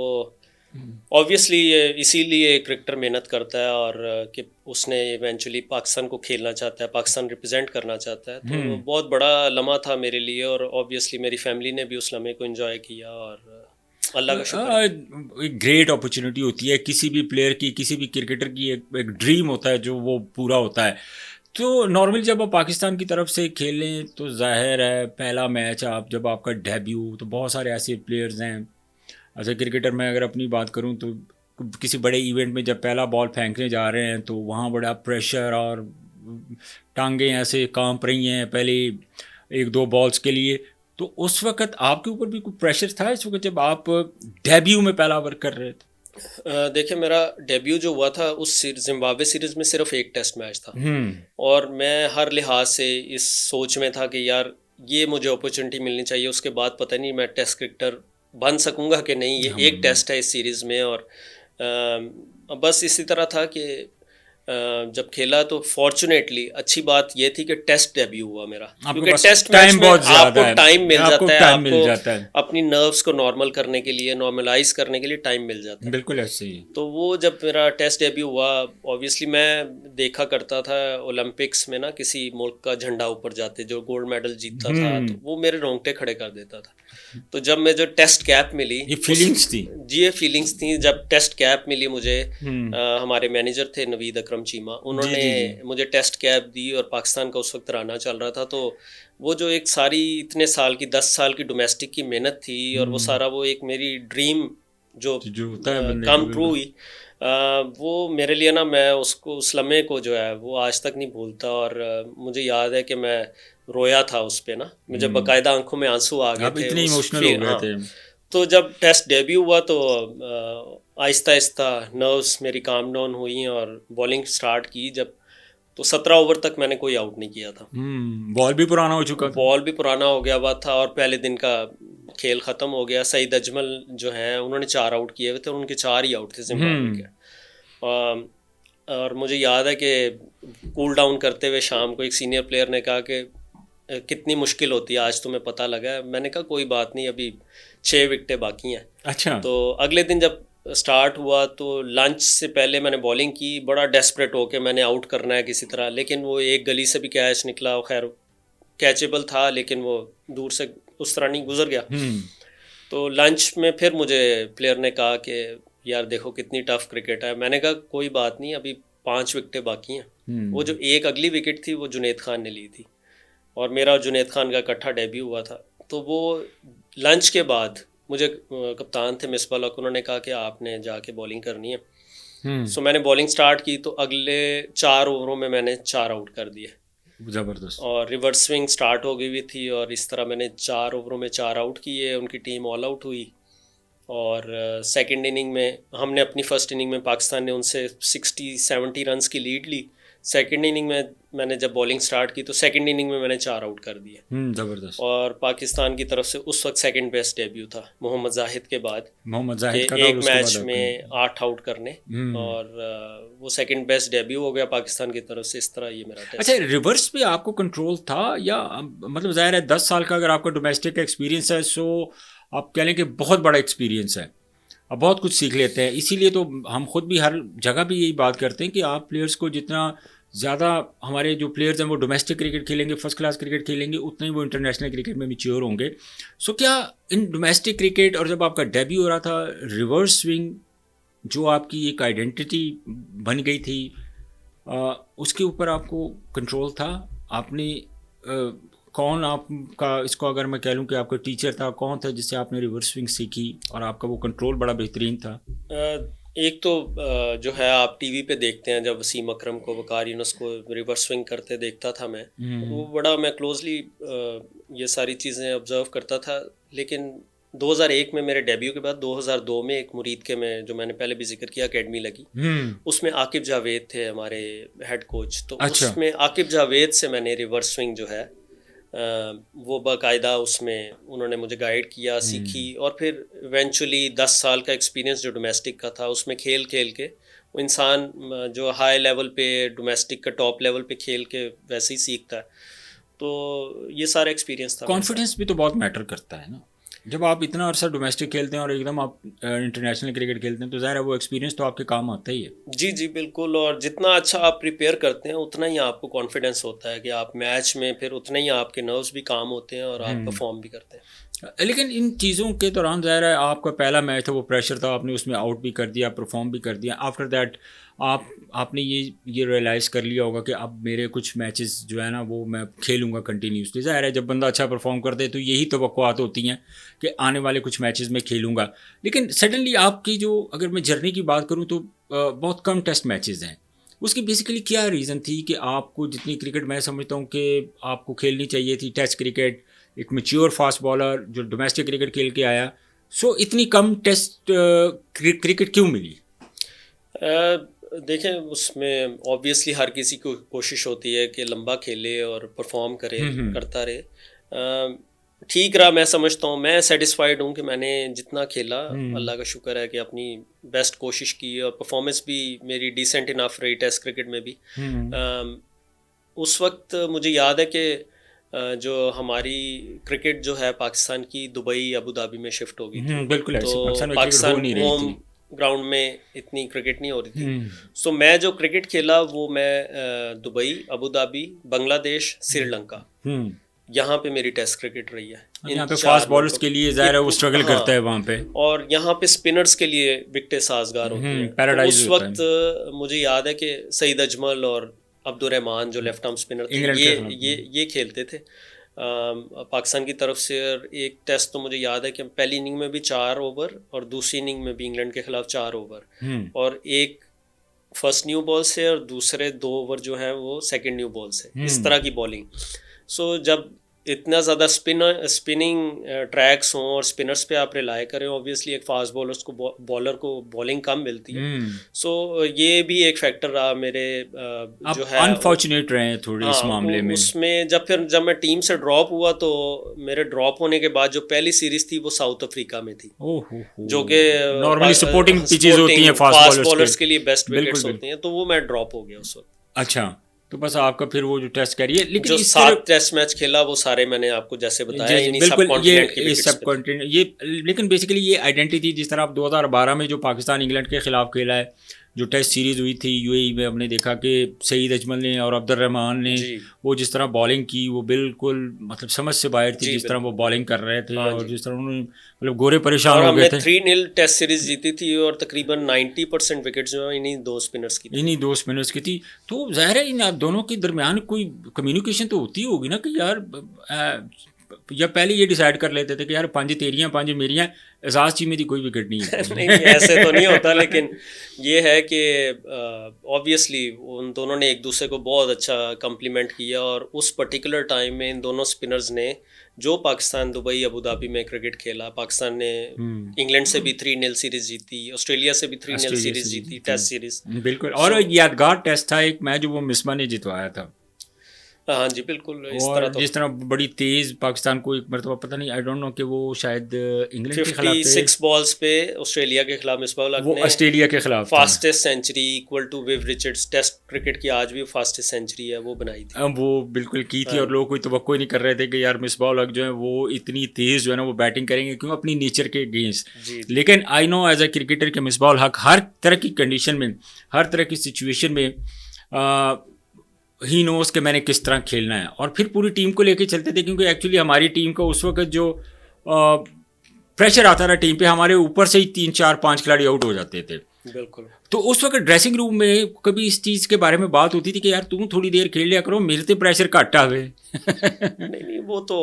ऑब्वियसली इसीलिए क्रिकेटर मेहनत करता है और कि उसने इवेंचुअली पाकिस्तान को खेलना चाहता है, पाकिस्तान रिप्रेजेंट करना चाहता है। तो बहुत बड़ा लम्हा था मेरे लिए, और ऑब्वियसली मेरी फैमिली ने भी उस लम्हे को एंजॉय किया, और अल्लाह का शुक्र है। एक ग्रेट अपॉर्चुनिटी होती है किसी भी प्लेयर की, किसी भी क्रिकेटर की, एक ड्रीम होता है जो वो पूरा होता है। तो नॉर्मली जब आप पाकिस्तान की तरफ से खेलें तो जाहिर है पहला मैच आप जब आपका डेब्यू, तो बहुत सारे ऐसे प्लेयर्स हैं। अच्छा, क्रिकेटर मैं अगर अपनी बात करूं तो किसी बड़े इवेंट में जब पहला बॉल फेंकने जा रहे हैं तो वहाँ बड़ा प्रेशर और टांगें ऐसे कांप रही हैं पहले 1-2 बॉल्स के लिए। तो उस वक्त आपके ऊपर भी कोई प्रेशर था इस वक्त जब आप डेब्यू में पहला ओवर कर रहे थे? देखिए मेरा डेब्यू जो हुआ था उस जिम्बाब्वे सीरीज़ में सिर्फ एक टेस्ट मैच था, और मैं हर लिहाज से इस सोच में था कि यार ये मुझे अपॉर्चुनिटी मिलनी चाहिए। उसके बाद पता नहीं मैं टेस्ट क्रिकेटर बन सकूंगा कि नहीं, ये एक टेस्ट है इस सीरीज़ में। और बस इसी तरह था कि जब खेला तो फॉर्चुनेटली अच्छी बात ये थी कि टेस्ट डेब्यू हुआ मेरा, क्योंकि टेस्ट मैच में आपको टाइम मिल जाता है, आपको अपनी नर्व्स को नॉर्मल करने के लिए, नॉर्मलाइज करने के लिए टाइम मिल जाता है। बिल्कुल ऐसे ही। तो वो जब मेरा टेस्ट डेब्यू हुआ, ऑब्वियसली मैं देखा करता था ओलंपिक्स में ना किसी मुल्क का झंडा ऊपर जाते जो गोल्ड मेडल जीतता था, तो वो मेरे रोंगटे खड़े कर देता था। तो जब मैं जो टेस्ट कैप मिली, ये फीलिंग्स थी जी, ये फीलिंग्स थी। जब टेस्ट कैप मिली मुझे, हमारे मैनेजर थे नवीद अकरम चीमा, उन्होंने मुझे टेस्ट कैप दी, और पाकिस्तान का उस वक्त राना चल रहा था। तो वो जो एक सारी इतने साल की 10 साल की डोमेस्टिक की मेहनत थी, और वो सारा वो एक मेरी ड्रीम जो कम ट्रू हुई, वो मेरे लिए ना, मैं उसको उस लम्हे को जो है वो आज तक नहीं भूलता। और मुझे याद है कि मैं रोया था उस पे ना, मुझे बाकायदा आंखों में आंसू आ गए थे, इतने इमोशनल हो गए थे। तो जब टेस्ट डेब्यू हुआ तो आहिस्ता आहिस्ता नर्व्स मेरी काम डाउन हुई और बॉलिंग स्टार्ट की जब, तो 17 ओवर तक मैंने कोई आउट नहीं किया था। बॉल भी पुराना हो चुका था, बॉल भी पुराना हो गया हुआ था, और पहले दिन का खेल ख़त्म हो गया। सईद अजमल जो हैं उन्होंने 4 आउट किए हुए थे, और उनके 4 ही आउट थे जिम्बाब्वे के। और मुझे याद है कि कूल डाउन करते हुए शाम को एक सीनियर प्लेयर ने कहा कि कितनी मुश्किल होती है, आज तुम्हें पता लगा है। मैंने कहा कोई बात नहीं, अभी 6 विकेटें बाकी हैं। अच्छा। तो अगले दिन जब स्टार्ट हुआ तो लंच से पहले मैंने बॉलिंग की, बड़ा डेस्परेट होके मैंने आउट करना है किसी तरह, लेकिन वो एक गली से भी कैच निकला, खैर कैचेबल था, लेकिन वो दूर से उस तरह नहीं गुजर गया। तो लंच में फिर मुझे प्लेयर ने कहा कि यार देखो कितनी टफ क्रिकेट है। मैंने कहा कोई बात नहीं, अभी 5 विकेटें बाकी हैं। वो जो एक अगली विकेट थी वो जुनैद खान ने ली थी, और मेरा और जुनैद खान का इकट्ठा डेब्यू हुआ था। तो वो लंच के बाद मुझे कप्तान थे मिसबाह हक, उन्होंने कहा कि आपने जाके बॉलिंग करनी है। सो मैंने बॉलिंग स्टार्ट की, तो अगले 4 ओवरों में मैंने 4 आउट कर दिए, ज़बरदस्त। और रिवर्स स्विंग स्टार्ट हो गई हुई थी, और इस तरह मैंने 4 ओवरों में 4 आउट किए। उनकी टीम ऑल आउट हुई, और सेकंड इनिंग में हमने अपनी फर्स्ट इनिंग में पाकिस्तान ने उनसे 60-70 रन्स की लीड ली। सेकंड इनिंग में मैंने जब बॉलिंग स्टार्ट की तो सेकंड इनिंग में मैंने 4 आउट कर दिए। ज़बरदस्त। और पाकिस्तान की तरफ से उस वक्त सेकंड बेस्ट डेब्यू था मोहम्मद जाहिद के बाद, मोहम्मद कि जाहिद का था, और एक उसके मैच बाद में 8 आउट करने, और वो सेकंड बेस्ट डेब्यू हो गया पाकिस्तान की तरफ से। इस तरह ये मेरा टेस्ट। अच्छा, रिवर्स पे आपको कंट्रोल था, या मतलब ज़ाहिर है 10 साल का अगर आपका डोमेस्टिक का एक्सपीरियंस है, सो आप कह लें कि बहुत बड़ा एक्सपीरियंस है, अब बहुत कुछ सीख लेते हैं। इसीलिए तो हम खुद भी हर जगह भी यही बात करते हैं कि आप प्लेयर्स को जितना ज़्यादा, हमारे जो प्लेयर्स हैं वो डोमेस्टिक क्रिकेट खेलेंगे, फर्स्ट क्लास क्रिकेट खेलेंगे, उतना ही वो इंटरनेशनल क्रिकेट में मैच्योर होंगे। सो क्या इन डोमेस्टिक क्रिकेट, और जब आपका डेब्यू हो रहा था, रिवर्स स्विंग जो आपकी एक आइडेंटिटी बन गई थी, उसके ऊपर आपको कंट्रोल था? आपने कौन आपका, इसको अगर मैं कह लूँ कि आपका टीचर था, कौन था जिससे आपने रिवर्स स्विंग सीखी और आपका वो कंट्रोल बड़ा बेहतरीन था? एक तो जो है आप टीवी पे देखते हैं, जब वसीम अकरम को, वकार यूनुस को रिवर्स स्विंग करते देखता था मैं, वो बड़ा मैं क्लोजली ये सारी चीज़ें ऑब्जर्व करता था। लेकिन 2001 में मेरे डेब्यू के बाद 2002 में एक मुरीद के में, जो मैंने पहले भी जिक्र किया, अकेडमी लगी, उसमें आकिब जावेद थे हमारे हेड कोच। तो अच्छा। उसमें आकिब जावेद से मैंने रिवर्स स्विंग जो है वो बाकायदा उसमें उन्होंने मुझे गाइड किया, सीखी, और फिर इवेंचुअली 10 साल का एक्सपीरियंस जो डोमेस्टिक का था उसमें खेल खेल के वो इंसान जो हाई लेवल पे, डोमेस्टिक का टॉप लेवल पे खेल के वैसे ही सीखता है। तो ये सारा एक्सपीरियंस था। कॉन्फिडेंस भी तो बहुत मैटर करता है ना, जब आप इतना अरसा डोमेस्टिक खेलते हैं और एकदम आप इंटरनेशनल क्रिकेट खेलते हैं, तो ज़ाहिर है वो एक्सपीरियंस तो आपके काम आता ही है। जी जी बिल्कुल, और जितना अच्छा आप प्रिपेयर करते हैं उतना ही आपको कॉन्फिडेंस होता है कि आप मैच में, फिर उतना ही आपके नर्व्स भी काम होते हैं और आप परफॉर्म भी करते हैं। लेकिन इन चीज़ों के दौरान ज़ाहिर है आपका पहला मैच था, वो प्रेशर था, आपने उसमें आउट भी कर दिया, परफॉर्म भी कर दिया। आफ्टर दैट आपने ये रियलाइज़ कर लिया होगा कि अब मेरे कुछ मैचेस जो है ना वो मैं खेलूँगा कंटिन्यूसली। ज़ाहिर है जब बंदा अच्छा परफॉर्म करते हैं तो यही तवक्कुआत होती हैं कि आने वाले कुछ मैचेस में खेलूँगा। लेकिन सडनली आपकी जो, अगर मैं जर्नी की बात करूँ तो बहुत कम टेस्ट मैचेस हैं। उसकी बेसिकली क्या रीज़न थी कि आपको जितनी क्रिकेट, मैं समझता हूँ कि आपको खेलनी चाहिए थी टेस्ट क्रिकेट, एक मैच्योर फास्ट बॉलर जो डोमेस्टिक क्रिकेट खेल के आया, सो इतनी कम टेस्ट क्रिकेट क्यों मिली? देखें, उसमें ऑब्वियसली हर किसी को कोशिश होती है कि लंबा खेले और परफॉर्म करे, करता रहे। ठीक रहा, मैं समझता हूँ, मैं सेटिस्फाइड हूँ कि मैंने जितना खेला, अल्लाह का शुक्र है कि अपनी बेस्ट कोशिश की, और परफॉर्मेंस भी मेरी डिसेंट इनफ रही टेस्ट क्रिकेट में भी। उस वक्त मुझे याद है कि जो हमारी क्रिकेट जो है पाकिस्तान की, दुबई, अबू धाबी में शिफ्ट हो गई थी। बिल्कुल ऐसे तो पाकिस्तान होम ग्राउंड में इतनी क्रिकेट नहीं हो रही थी। सो मैं जो क्रिकेट खेला वो मैं Dubai, Abu Dhabi, Bangladesh, Sri Lanka, यहाँ पे मेरी टेस्ट क्रिकेट रही है। यहाँ पे फास्ट बॉलर्स के लिए ज़ाहिर है वो स्ट्रगल करता है वहाँ पे, और यहाँ पे स्पिनर्स के लिए विकेटें साजगार होती हैं। तो उस वक्त मुझे याद है कि सईद अजमल और अब्दुर्रहमान जो लेफ्ट आर्म स्पिनर थे, ये खेलते थे पाकिस्तान की तरफ से। और एक टेस्ट तो मुझे याद है कि पहली इनिंग में भी 4 ओवर और दूसरी इनिंग में भी इंग्लैंड के खिलाफ 4 ओवर, और एक फर्स्ट न्यू बॉल से और दूसरे 2 ओवर जो है वो सेकंड न्यू बॉल से, इस तरह की बॉलिंग। सो जब इतना ज़्यादा स्पिनिंग ट्रैक्स हों और स्पिनर्स पे आप रिलाई करें, ऑब्वियसली एक फास्ट बॉलर को बॉलिंग कम मिलती है। सो ये भी एक फैक्टर रहा मेरे जो है, अनफॉर्चुनेट रहे थोड़े इस मामले में। उसमें जब मैं टीम से ड्रॉप हुआ तो मेरे ड्रॉप होने के बाद जो पहली सीरीज थी वो साउथ अफ्रीका में थी, जो कि नॉर्मली सपोर्टिंग पिचेस होती हैं फास्ट बॉलर्स के लिए, बेस्ट विकेट्स होती हैं, तो वो मैं ड्रॉप हो गया उस वक्त। अच्छा, तो बस आपका फिर वो जो टेस्ट करिए, लेकिन जो 7 टेस्ट मैच खेला वो सारे मैंने आपको जैसे बताया, बिल्कुल ये सब कॉन्टिनेंट ये, लेकिन बेसिकली ये आइडेंटिटी, जिस तरह आप 2012 में जो पाकिस्तान इंग्लैंड के खिलाफ खेला है, जो टेस्ट सीरीज़ हुई थी यूएई में, हमने देखा कि सईद अजमल ने और अब्दुल रहमान ने जी वो जिस तरह बॉलिंग की वो बिल्कुल मतलब समझ से बाहर थी, जी जिस तरह वो बॉलिंग कर रहे थे हाँ और जी। जिस तरह उन्होंने मतलब गोरे परेशान और हो गए हमने थे। 3-0 टेस्ट सीरीज जीती थी और तकरीबन 90% विकेट्स जो हैं इन्हीं दो स्पिनर्स की थी। इन्हीं दो स्पिनर्स की थी। तो ज़ाहिर है इन आप दोनों के दरमियान कोई कम्युनिकेशन तो होती होगी ना कि यार या पहले ये डिसाइड कर लेते थे कि यार 5 तेरियां 5 मेरियां, एजाज चीमे दी कोई विकेट नहीं है। नहीं नहीं ऐसे तो नहीं होता, लेकिन ये है कि ऑब्वियसली उन दोनों ने एक दूसरे को बहुत अच्छा कम्प्लीमेंट किया और उस पर्टिकुलर टाइम में इन दोनों स्पिनर्स ने जो पाकिस्तान दुबई अबू धाबी में क्रिकेट खेला, पाकिस्तान ने इंग्लैंड से भी 3-0 सीरीज जीती, ऑस्ट्रेलिया से भी 3-0 ऑस्ट्रेलिया सीरीज से जीती, जीती। Test series. बिल्कुल। और यादगार टेस्ट था एक मैच जो वो मिसबा ने जितवाया था, हाँ जी बिल्कुल इस और तरह तो जिस तरह बड़ी तेज पाकिस्तान को एक मरतबा पता नहीं, आई डोंट नो कि वो शायद इंग्लैंड के खिलाफ थे, 56 बॉल्स पे ऑस्ट्रेलिया के खिलाफ मिसबाह उल हक वो ने ऑस्ट्रेलिया के खिलाफ था। Fastest century equal to Viv Richards, test cricket की आज भी फास्टेस्ट सेंचुरी है, वो बनाई थी। वो बिल्कुल की थी हाँ और लोग कोई तवक्को ही नहीं कर रहे थे कि यार मिसबाह उल हक जो है वो इतनी तेज जो है ना वो बैटिंग करेंगे, क्यों अपनी नेचर के अगेंस्ट। जी लेकिन I know as a cricketer के मिसबाह उल हक हर तरह की कंडीशन में, हर तरह की सिचुएशन में ही नोस कि मैंने किस तरह खेलना है, और फिर पूरी टीम को लेके चलते थे, क्योंकि एक्चुअली हमारी टीम का उस वक्त जो प्रेशर आता था टीम पे, हमारे ऊपर से ही 3 4 5 खिलाड़ी आउट हो जाते थे। बिल्कुल। तो उस वक्त ड्रेसिंग रूम में कभी इस चीज़ के बारे में बात होती थी कि यार तुम थोड़ी देर खेल लिया करो, मेरे तो प्रेशर घट आवे। नहीं नहीं वो तो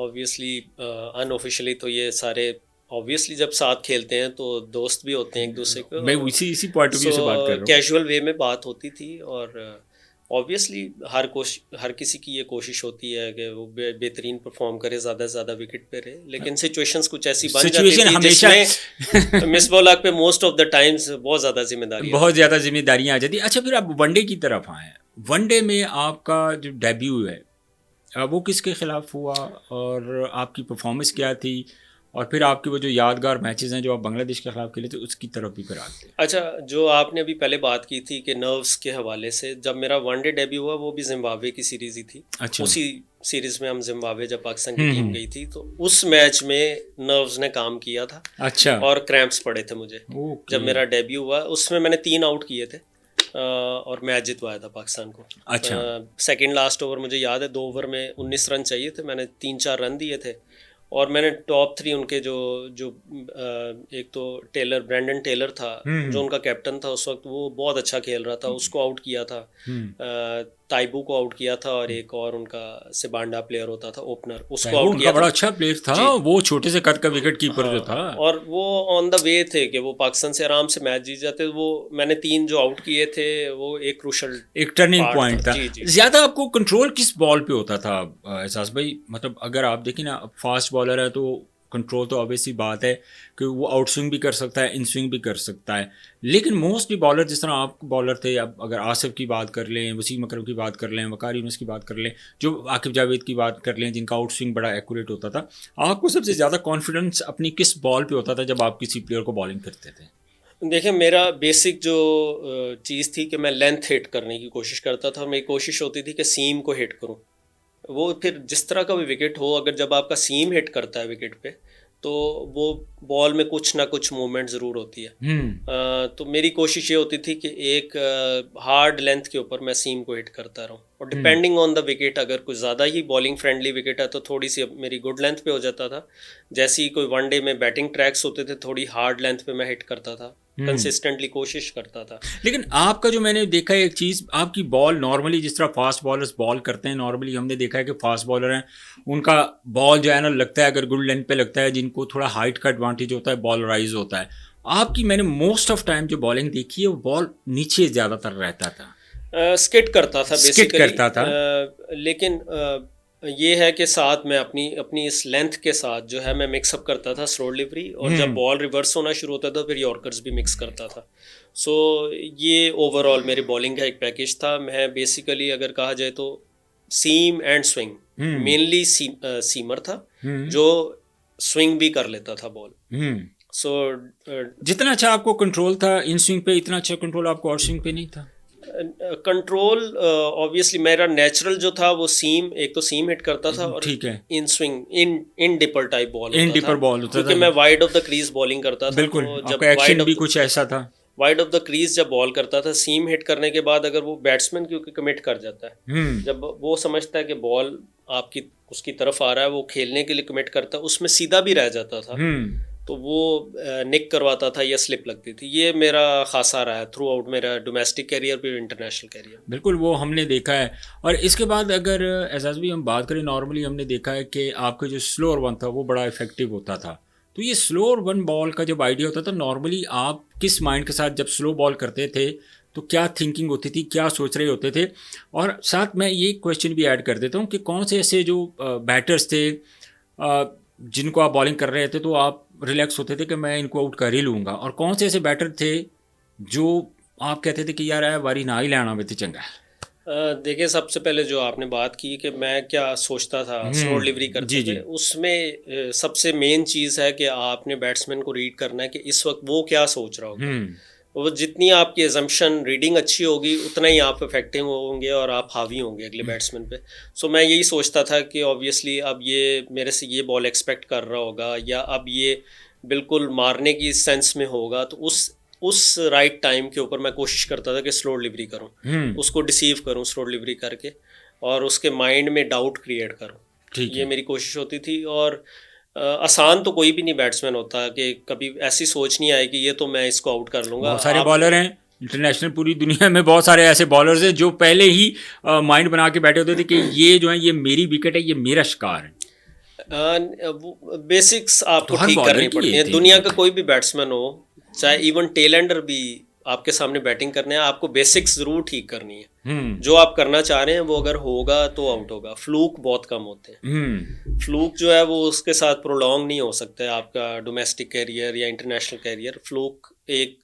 ऑब्वियसली अनऑफिशियली तो ये सारे ऑब्वियसली जब साथ खेलते हैं तो दोस्त भी होते हैं एक दूसरे को, मैं इसी पॉइंट ऑफ व्यू से बात कर रहा हूँ। कैजुअल वे में बात होती थी और ऑब्वियसली हर किसी की ये कोशिश होती है कि वो बेहतरीन परफॉर्म करे, ज़्यादा से ज़्यादा विकेट पे रहे, लेकिन सिचुएशंस कुछ ऐसी बन जाती सिचुएशन थी हमेशा जिसमें मिसबाह उल हक पे मोस्ट ऑफ द टाइम्स बहुत ज़्यादा जिम्मेदारी बहुत ज़्यादा जिम्मेदारियाँ आ जाती। अच्छा, फिर आप वनडे की तरफ आए। वनडे में आपका जो डेब्यू है वो किसके खिलाफ हुआ और आपकी परफॉर्मेंस क्या थी, और फिर आपके वो जो यादगार मैचेस हैं जो आप बांग्लादेश के खिलाफ खेले थे उसकी तरफ भी फिर आते हैं। अच्छा, जो आपने अभी पहले बात की थी कि नर्व्स के हवाले से, जब मेरा वनडे डेब्यू हुआ वो भी जिम्बाब्वे की सीरीज ही थी। अच्छा। उसी सीरीज में हम जिम्बाब्वे जब पाकिस्तान की टीम गई थी तो उस मैच में नर्व्स ने काम किया था। अच्छा। और क्रैम्प्स पड़े थे मुझे जब मेरा डेब्यू हुआ। उसमें मैंने 3 आउट किए थे और मैच जितवाया था पाकिस्तान को। अच्छा। सेकेंड लास्ट ओवर मुझे याद है, 2 ओवर में 19 रन चाहिए थे, मैंने 3-4 रन दिए थे और मैंने टॉप 3 उनके जो एक तो ब्रैंडन टेलर था जो उनका कैप्टन था उस वक्त, वो बहुत अच्छा खेल रहा था, उसको आउट किया था। ताइबू को आउट किया था और एक और उनका सिबांडा प्लेयर होता था ओपनर, उसको आउट किया था। बड़ा अच्छा प्लेयर था वो, छोटे से कद का विकेट कीपर जो था, और वो ऑन द वे थे कि वो पाकिस्तान से आराम से मैच जीत जाते। वो मैंने 3 जो आउट किए थे वो एक क्रूशल, एक टर्निंग पॉइंट था। ज्यादा आपको कंट्रोल किस बॉल पे होता था एहसास भाई? मतलब अगर आप देखें ना, फास्ट बॉलर है तो कंट्रोल तो ऑब्वियसली बात है कि वो आउट स्विंग भी कर सकता है, इन स्विंग भी कर सकता है, लेकिन मोस्टली बॉलर जिस तरह आप बॉलर थे, अब अगर आसिफ की बात कर लें, वसीम अकरम की बात कर लें, वकार यूनुस की बात कर लें, जो आकिब जावेद की बात कर लें, जिनका आउट स्विंग बड़ा एक्यूरेट होता था, आपको सबसे ज़्यादा कॉन्फिडेंस अपनी किस बॉल पे होता था जब आप किसी प्लेयर को बॉलिंग करते थे? देखिए, मेरा बेसिक जो चीज़ थी कि मैं लेंथ हिट करने की कोशिश करता था। मेरी कोशिश होती थी कि सीम को हिट करूं। वो फिर जिस तरह का भी विकेट हो, अगर जब आपका सीम हिट करता है विकेट पे तो वो बॉल में कुछ ना कुछ मूवमेंट ज़रूर होती है। तो मेरी कोशिश ये होती थी कि एक हार्ड लेंथ के ऊपर मैं सीम को हिट करता रहूं, और डिपेंडिंग ऑन द विकेट, अगर कुछ ज़्यादा ही बॉलिंग फ्रेंडली विकेट है तो थोड़ी सी मेरी गुड लेंथ पे हो जाता था। जैसे ही कोई वनडे में बैटिंग ट्रैक्स होते थे, थोड़ी हार्ड लेंथ पे मैं हिट करता था, कंसिस्टेंटली कोशिश करता था। लेकिन आपका जो मैंने देखा है एक चीज़, आपकी बॉल नॉर्मली जिस तरह फास्ट बॉलर्स बॉल करते हैं, नॉर्मली हमने देखा है कि फास्ट बॉलर हैं उनका बॉल जो है ना लगता है, अगर गुड लेंथ पे लगता है, जिनको थोड़ा हाइट का एडवांटेज होता है, बॉल राइज होता है। आपकी मैंने मोस्ट ऑफ टाइम जो बॉलिंग देखी है वो बॉल नीचे ज़्यादातर रहता था, स्किट करता था बेसिकली, स्किट करता था। लेकिन ये है कि साथ में अपनी इस लेंथ के साथ जो है मैं मिक्सअप करता था स्लो डिलीवरी, और जब बॉल रिवर्स होना शुरू होता था फिर यॉर्कर्स भी मिक्स करता था। सो ये ओवरऑल मेरी बॉलिंग का एक पैकेज था। मैं बेसिकली अगर कहा जाए तो सीम एंड स्विंग, मेनली सीमर था जो स्विंग भी कर लेता था बॉल। सो जितना अच्छा आपको कंट्रोल था इन स्विंग पे, इतना अच्छा कंट्रोल आपको आउट स्विंग पे नहीं था। कंट्रोल ऑब्वियसली मेरा नेचुरल जो था वो सीम, एक तो सीम हिट करता था और ठीक है, in swing in dipper type ball in dipper ball होता था, क्योंकि मैं wide of the crease bowling करता था। बिल्कुल, आपका एक्शन भी कुछ ऐसा था। वाइड ऑफ द क्रीज जब बॉल करता था, सीम हिट करने के बाद अगर वो बैट्समैन क्योंकि कमिट कर जाता है, जब वो समझता है कि बॉल आपकी उसकी तरफ आ रहा है, वो खेलने के लिए कमिट करता है, उसमें सीधा भी रह जाता था तो वो निक करवाता था या स्लिप लगती थी। ये मेरा खासा रहा है थ्रू आउट मेरा डोमेस्टिक कैरियर भी इंटरनेशनल कैरियर। बिल्कुल, वो हमने देखा है। और इसके बाद अगर एजाज भी हम बात करें, नॉर्मली हमने देखा है कि आपका जो स्लोअर वन था वो बड़ा इफेक्टिव होता था। तो ये स्लोअर वन बॉल का जब आइडिया होता था, नॉर्मली आप किस माइंड के साथ जब स्लो बॉल करते थे तो क्या थिंकिंग होती थी, क्या सोच रहे होते थे? और साथ मैं ये क्वेश्चन भी ऐड कर देता हूँ कि कौन से ऐसे जो बैटर्स थे जिनको आप बॉलिंग कर रहे थे तो आप रिलैक्स होते थे कि मैं इनको आउट कर ही लूँगा, और कौन से ऐसे बैटर थे जो आप कहते थे कि यार है वारी ना ही लाना भी चंगा है? देखिए, सबसे पहले जो आपने बात की कि मैं क्या सोचता था स्लो डिलीवरी करते जी थे, उसमें सबसे मेन चीज़ है कि आपने बैट्समैन को रीड करना है कि इस वक्त वो क्या सोच रहा होगा। वो जितनी आपकी एजम्पशन रीडिंग अच्छी होगी उतना ही आप इफेक्टिव होंगे और आप हावी होंगे अगले बैट्समैन पे। सो मैं यही सोचता था कि ऑब्वियसली अब ये मेरे से ये बॉल एक्सपेक्ट कर रहा होगा या अब ये बिल्कुल मारने की सेंस में होगा, तो उस राइट टाइम के ऊपर मैं कोशिश करता था कि स्लो डिलीवरी करूं, उसको डिसीव करूं स्लो डिलीवरी करके और उसके माइंड में डाउट क्रिएट करूं। ये मेरी कोशिश होती थी। और आसान तो कोई भी नहीं बैट्समैन होता कि कभी ऐसी सोच नहीं आए कि ये तो मैं इसको आउट कर लूँगा। बहुत सारे बॉलर हैं इंटरनेशनल, पूरी दुनिया में बहुत सारे ऐसे बॉलर्स हैं जो पहले ही माइंड बना के बैठे होते थे कि ये जो है ये मेरी विकेट है, ये मेरा शिकार है। बेसिक्स आपको तो हर ठीक बॉलर करनी की पड़ती ये हैं। थी दुनिया का कोई भी बैट्समैन हो, चाहे इवन टेलेंडर भी आपके सामने बैटिंग करने हैं, आपको बेसिक्स ज़रूर ठीक करनी है। जो आप करना चाह रहे हैं वो अगर होगा तो आउट होगा। फ्लूक बहुत कम होते हैं। फ्लूक जो है वो उसके साथ प्रोलॉन्ग नहीं हो सकता है आपका डोमेस्टिक कैरियर या इंटरनेशनल कैरियर। फ्लूक एक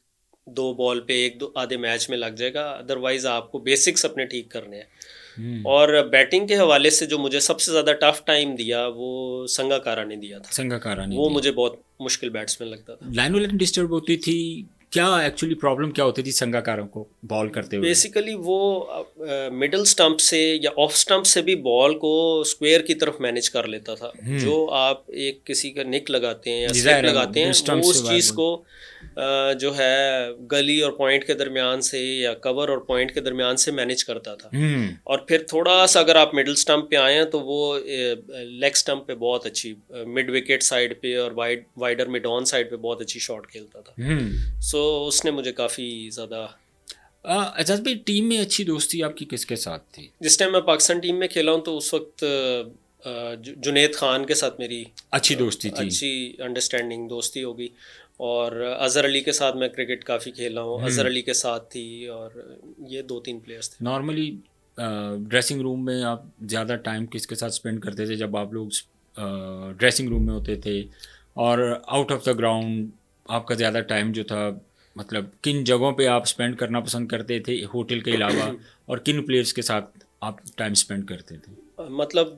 दो बॉल पे एक दो आधे मैच में लग जाएगा, अदरवाइज आपको बेसिक्स अपने ठीक करने हैं। और बैटिंग के हवाले से जो मुझे सबसे ज़्यादा टफ टाइम दिया वो संगाकारा ने दिया था। संगाकारा ने वो दिया। मुझे बहुत मुश्किल बैट्समैन लगता था। लाइन डिस्टर्ब होती थी क्या? एक्चुअली प्रॉब्लम क्या होती थी संगाकारों को बॉल करते हुए? बेसिकली वो मिडल स्टंप से या ऑफ स्टंप से भी बॉल को स्क्वायर की तरफ मैनेज कर लेता था। जो आप एक किसी का निक लगाते हैं या स्लिप लगाते हैं, वो उस चीज़ को जो है गली और पॉइंट के दरमियान से या कवर और पॉइंट के दरमियान से मैनेज करता था। और फिर थोड़ा सा अगर आप मिडल स्टंप पे आए हैं तो वो लेग स्टंप पे बहुत अच्छी मिड विकेट साइड पे और वाइडर मिड ऑन साइड पे बहुत अच्छी शॉट खेलता था। सो उसने मुझे काफ़ी ज़्यादा। एजाज भाई, टीम में अच्छी दोस्ती आपकी किसके साथ थी? जिस टाइम मैं पाकिस्तान टीम में खेला हूँ तो उस वक्त जुनैद खान के साथ मेरी अच्छी दोस्ती थी, अच्छी अंडरस्टैंडिंग दोस्ती होगी। और अज़हर अली के साथ मैं क्रिकेट काफ़ी खेला हूँ, अज़हर अली के साथ थी, और ये 2-3 प्लेयर्स थे। नॉर्मली ड्रेसिंग रूम में आप ज़्यादा टाइम किसके साथ स्पेंड करते थे जब आप लोग ड्रेसिंग रूम में होते थे? और आउट ऑफ द ग्राउंड आपका ज़्यादा टाइम जो था, मतलब किन जगहों पे आप स्पेंड करना पसंद करते थे होटल के अलावा, और किन प्लेयर्स के साथ आप टाइम स्पेंड करते थे? मतलब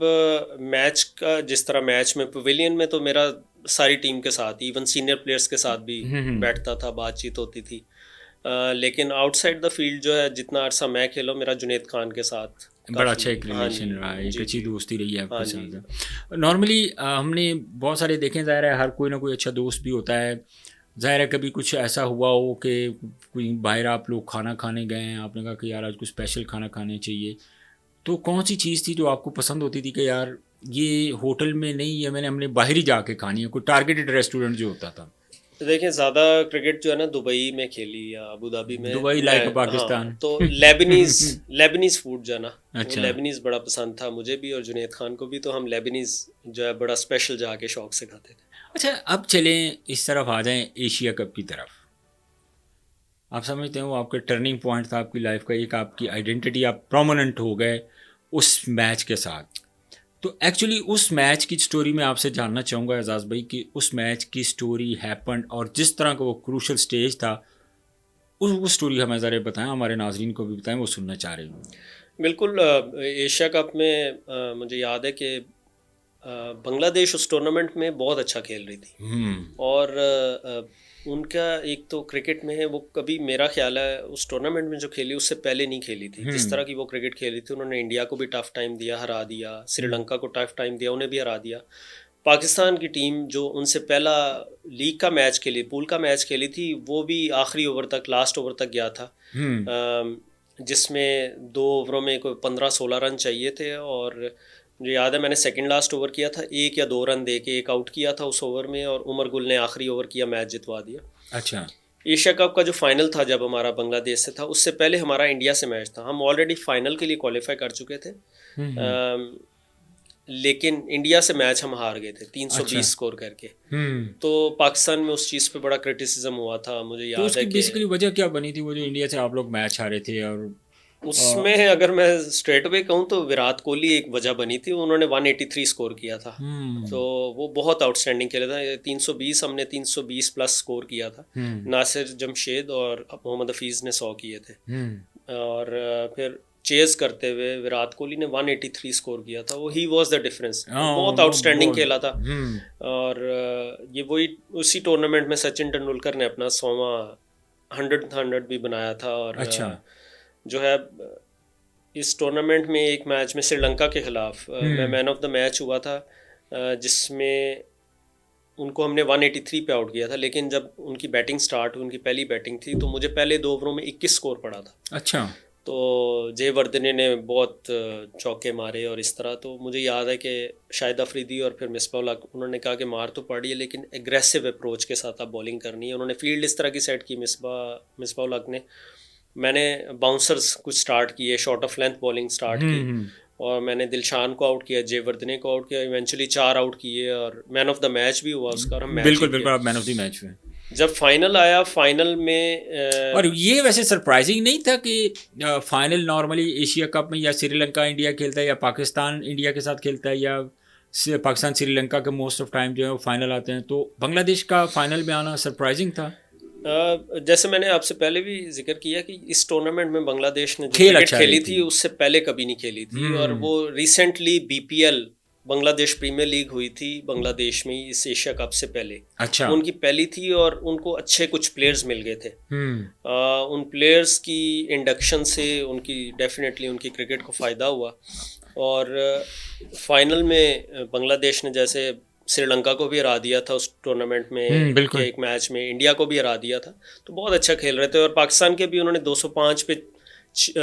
मैच का जिस तरह मैच में पवेलियन में तो मेरा सारी टीम के साथ, इवन सीनियर प्लेयर्स के साथ भी बैठता था, बातचीत होती थी। लेकिन आउटसाइड द फील्ड जो है जितना अरसा मैं खेला मेरा जुनैद खान के साथ बड़ा अच्छा एक रिलेशन रहा है, एक अच्छी दोस्ती रही है आपके साथ। नॉर्मली हमने बहुत सारे देखे, ज़ाहिर है हर कोई ना कोई अच्छा दोस्त भी होता है। ज़ाहिर है कभी कुछ ऐसा हुआ हो कि कोई बाहर आप लोग खाना खाने गए हैं, आपने कहा कि यार आज कुछ स्पेशल खाना खाने चाहिए, तो कौन सी चीज़ थी जो आपको पसंद होती थी कि यार ये होटल में नहीं, ये हमने बाहर ही जाके खानी है, कोई टारगेटेड रेस्टोरेंट जो होता था? देखिए, ज़्यादा क्रिकेट जो है ना दुबई में खेली या अबू धाबी में। Dubai like Pakistan. हाँ, तो लेबनीज़ फूड जो है ना, अच्छा। लेबनीज़ बड़ा पसंद था मुझे भी और जुनैद खान को भी, तो हम लेबनीज़ जो है बड़ा स्पेशल जाके शौक से खाते थे। अच्छा, अब चलें इस तरफ आ जाएं एशिया कप की तरफ। आप समझते हैं वो आपका टर्निंग पॉइंट था आपकी लाइफ का, एक आपकी आइडेंटिटी, आप प्रोमिनेंट हो गए उस मैच के साथ। तो एक्चुअली उस मैच की स्टोरी में आपसे जानना चाहूँगा एजाज भाई कि उस मैच की स्टोरी हैपन और जिस तरह का वो क्रूशल स्टेज था, वो स्टोरी हमें ज़रा बताएं, हमारे नाजरीन को भी बताएं, वो सुनना चाह रहे हूँ। बिल्कुल। एशिया कप में मुझे याद है कि बांग्लादेश उस टूर्नामेंट में बहुत अच्छा खेल रही थी। और उनका एक तो क्रिकेट में है, वो कभी मेरा ख्याल है उस टूर्नामेंट में जो खेली उससे पहले नहीं खेली थी। जिस तरह की वो क्रिकेट खेली थी, उन्होंने इंडिया को भी टफ टाइम दिया, हरा दिया, श्रीलंका को टफ टाइम दिया, उन्हें भी हरा दिया। पाकिस्तान की टीम जो उनसे पहला लीग का मैच खेली, पूल का मैच खेली थी, वो भी आखिरी ओवर तक, लास्ट ओवर तक गया था, जिसमें 2 ओवरों में कोई 15-16 रन चाहिए थे। और मुझे याद है मैंने सेकंड लास्ट ओवर किया था, 1 या 2 रन दे के एक आउट किया था उस ओवर में, और उमर गुल ने आखिरी ओवर किया, मैच जितवा दिया। अच्छा। एशिया कप का जो फाइनल था जब हमारा बांग्लादेश से था, उससे पहले हमारा इंडिया से मैच था, हम ऑलरेडी फाइनल के लिए क्वालिफाई कर चुके थे, लेकिन इंडिया से मैच हम हार गए थे 320 स्कोर करके। तो पाकिस्तान में उस चीज़ पे बड़ा क्रिटिसिज्म हुआ था, मुझे तो याद उसकी है कि बेसिकली वजह क्या बनी थी, वो जो इंडिया से आप लोग मैच हारे थे? और उसमें अगर मैं स्ट्रेट अवे कहूँ तो विराट कोहली एक वजह बनी थी, उन्होंने 183 स्कोर किया था, तो वो बहुत आउटस्टैंडिंग खेला था। 320, हमने 320 प्लस स्कोर किया था। नासिर जमशेद और मोहम्मद हफीज़ ने 100 किए थे, और फिर चेज करते हुए विराट कोहली ने 183 स्कोर किया था। वो ही वॉज द डिफरेंस, बहुत आउटस्टैंडिंग खेला था। और ये वही उसी टूर्नामेंट में सचिन तेंदुलकर ने अपना 100वां 100 भी बनाया था। और अच्छा। जो है इस टूर्नामेंट में एक मैच में श्रीलंका के खिलाफ मैं मैन ऑफ द मैच हुआ था, जिसमें उनको हमने 183 पे आउट किया था, लेकिन जब उनकी बैटिंग स्टार्ट हुई, उनकी पहली बैटिंग थी, तो मुझे पहले 2 ओवरों में 21 स्कोर पड़ा था। अच्छा। तो जयवर्धने ने बहुत चौके मारे और इस तरह, तो मुझे याद है कि शाहिद अफरीदी और फिर मिसबाह उल हक, उन्होंने कहा कि मार तो पड़ी है लेकिन एग्रेसिव अप्रोच के साथ आप बॉलिंग करनी है। उन्होंने फील्ड इस तरह की सेट की मिसबाह उल हक ने। मैंने बाउंसर्स कुछ स्टार्ट किए, short of length bowling start की, और मैंने दिलशान को आउट किया, जयवर्धने को आउट किया, इवेंचुअली 4 आउट किए, और मैन ऑफ द मैच भी हुआ उसका, और हम मैच बिल्कुल बिल्कुल, आप मैन ऑफ द मैच हुए। जब फाइनल आया, फाइनल में और ये वैसे सरप्राइजिंग नहीं था कि फाइनल नॉर्मली एशिया कप में या श्रीलंका इंडिया खेलता है या पाकिस्तान इंडिया के साथ खेलता है या पाकिस्तान श्रीलंका के मोस्ट ऑफ टाइम जो है वो फाइनल आते हैं, तो बांग्लादेश का फाइनल में आना सरप्राइजिंग था? जैसे मैंने आपसे पहले भी जिक्र किया कि इस टूर्नामेंट में बांग्लादेश ने जो खेल क्रिकेट अच्छा खेली रही थी उससे पहले कभी नहीं खेली थी, और वो recently BPL Bangladesh Premier League हुई थी बांग्लादेश में इस एशिया कप से पहले। अच्छा। उनकी पहली थी, और उनको अच्छे कुछ प्लेयर्स मिल गए थे। उन प्लेयर्स की इंडक्शन से उनकी डेफिनेटली उनकी क्रिकेट को फ़ायदा हुआ, और फाइनल में बांग्लादेश ने जैसे श्रीलंका को भी हरा दिया था उस टूर्नामेंट में, के एक मैच में इंडिया को भी हरा दिया था, तो बहुत अच्छा खेल रहे थे। और पाकिस्तान के भी उन्होंने 205 पे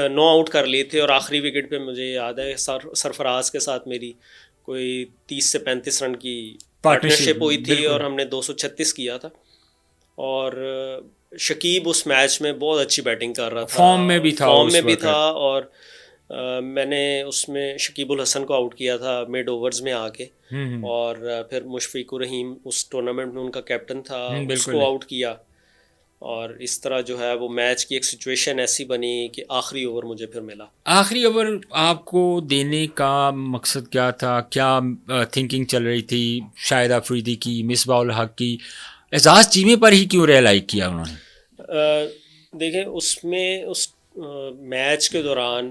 9 आउट कर लिए थे, और आखिरी विकेट पे मुझे याद है सरफराज के साथ मेरी कोई 30 से 35 रन की पार्टनरशिप हुई थी, और हमने 236 किया था। और शकीब उस मैच में बहुत अच्छी बैटिंग कर रहा था, फॉर्म में भी था, और मैंने उसमें शकीबुल हसन को आउट किया था मिड ओवर्स में आके, और फिर मुशफिकुर रहीम उस टूर्नामेंट में उनका कैप्टन था, उसको आउट किया। और इस तरह जो है वो मैच की एक सिचुएशन ऐसी बनी कि आखिरी ओवर मुझे फिर मिला। आखिरी ओवर आपको देने का मकसद क्या था? क्या थिंकिंग चल रही थी? शाहिद अफरीदी की, मिसबाह उल हक की, एजाज चीमे पर ही क्यों रियलाइज किया उन्होंने? देखें, उसमें उस मैच के दौरान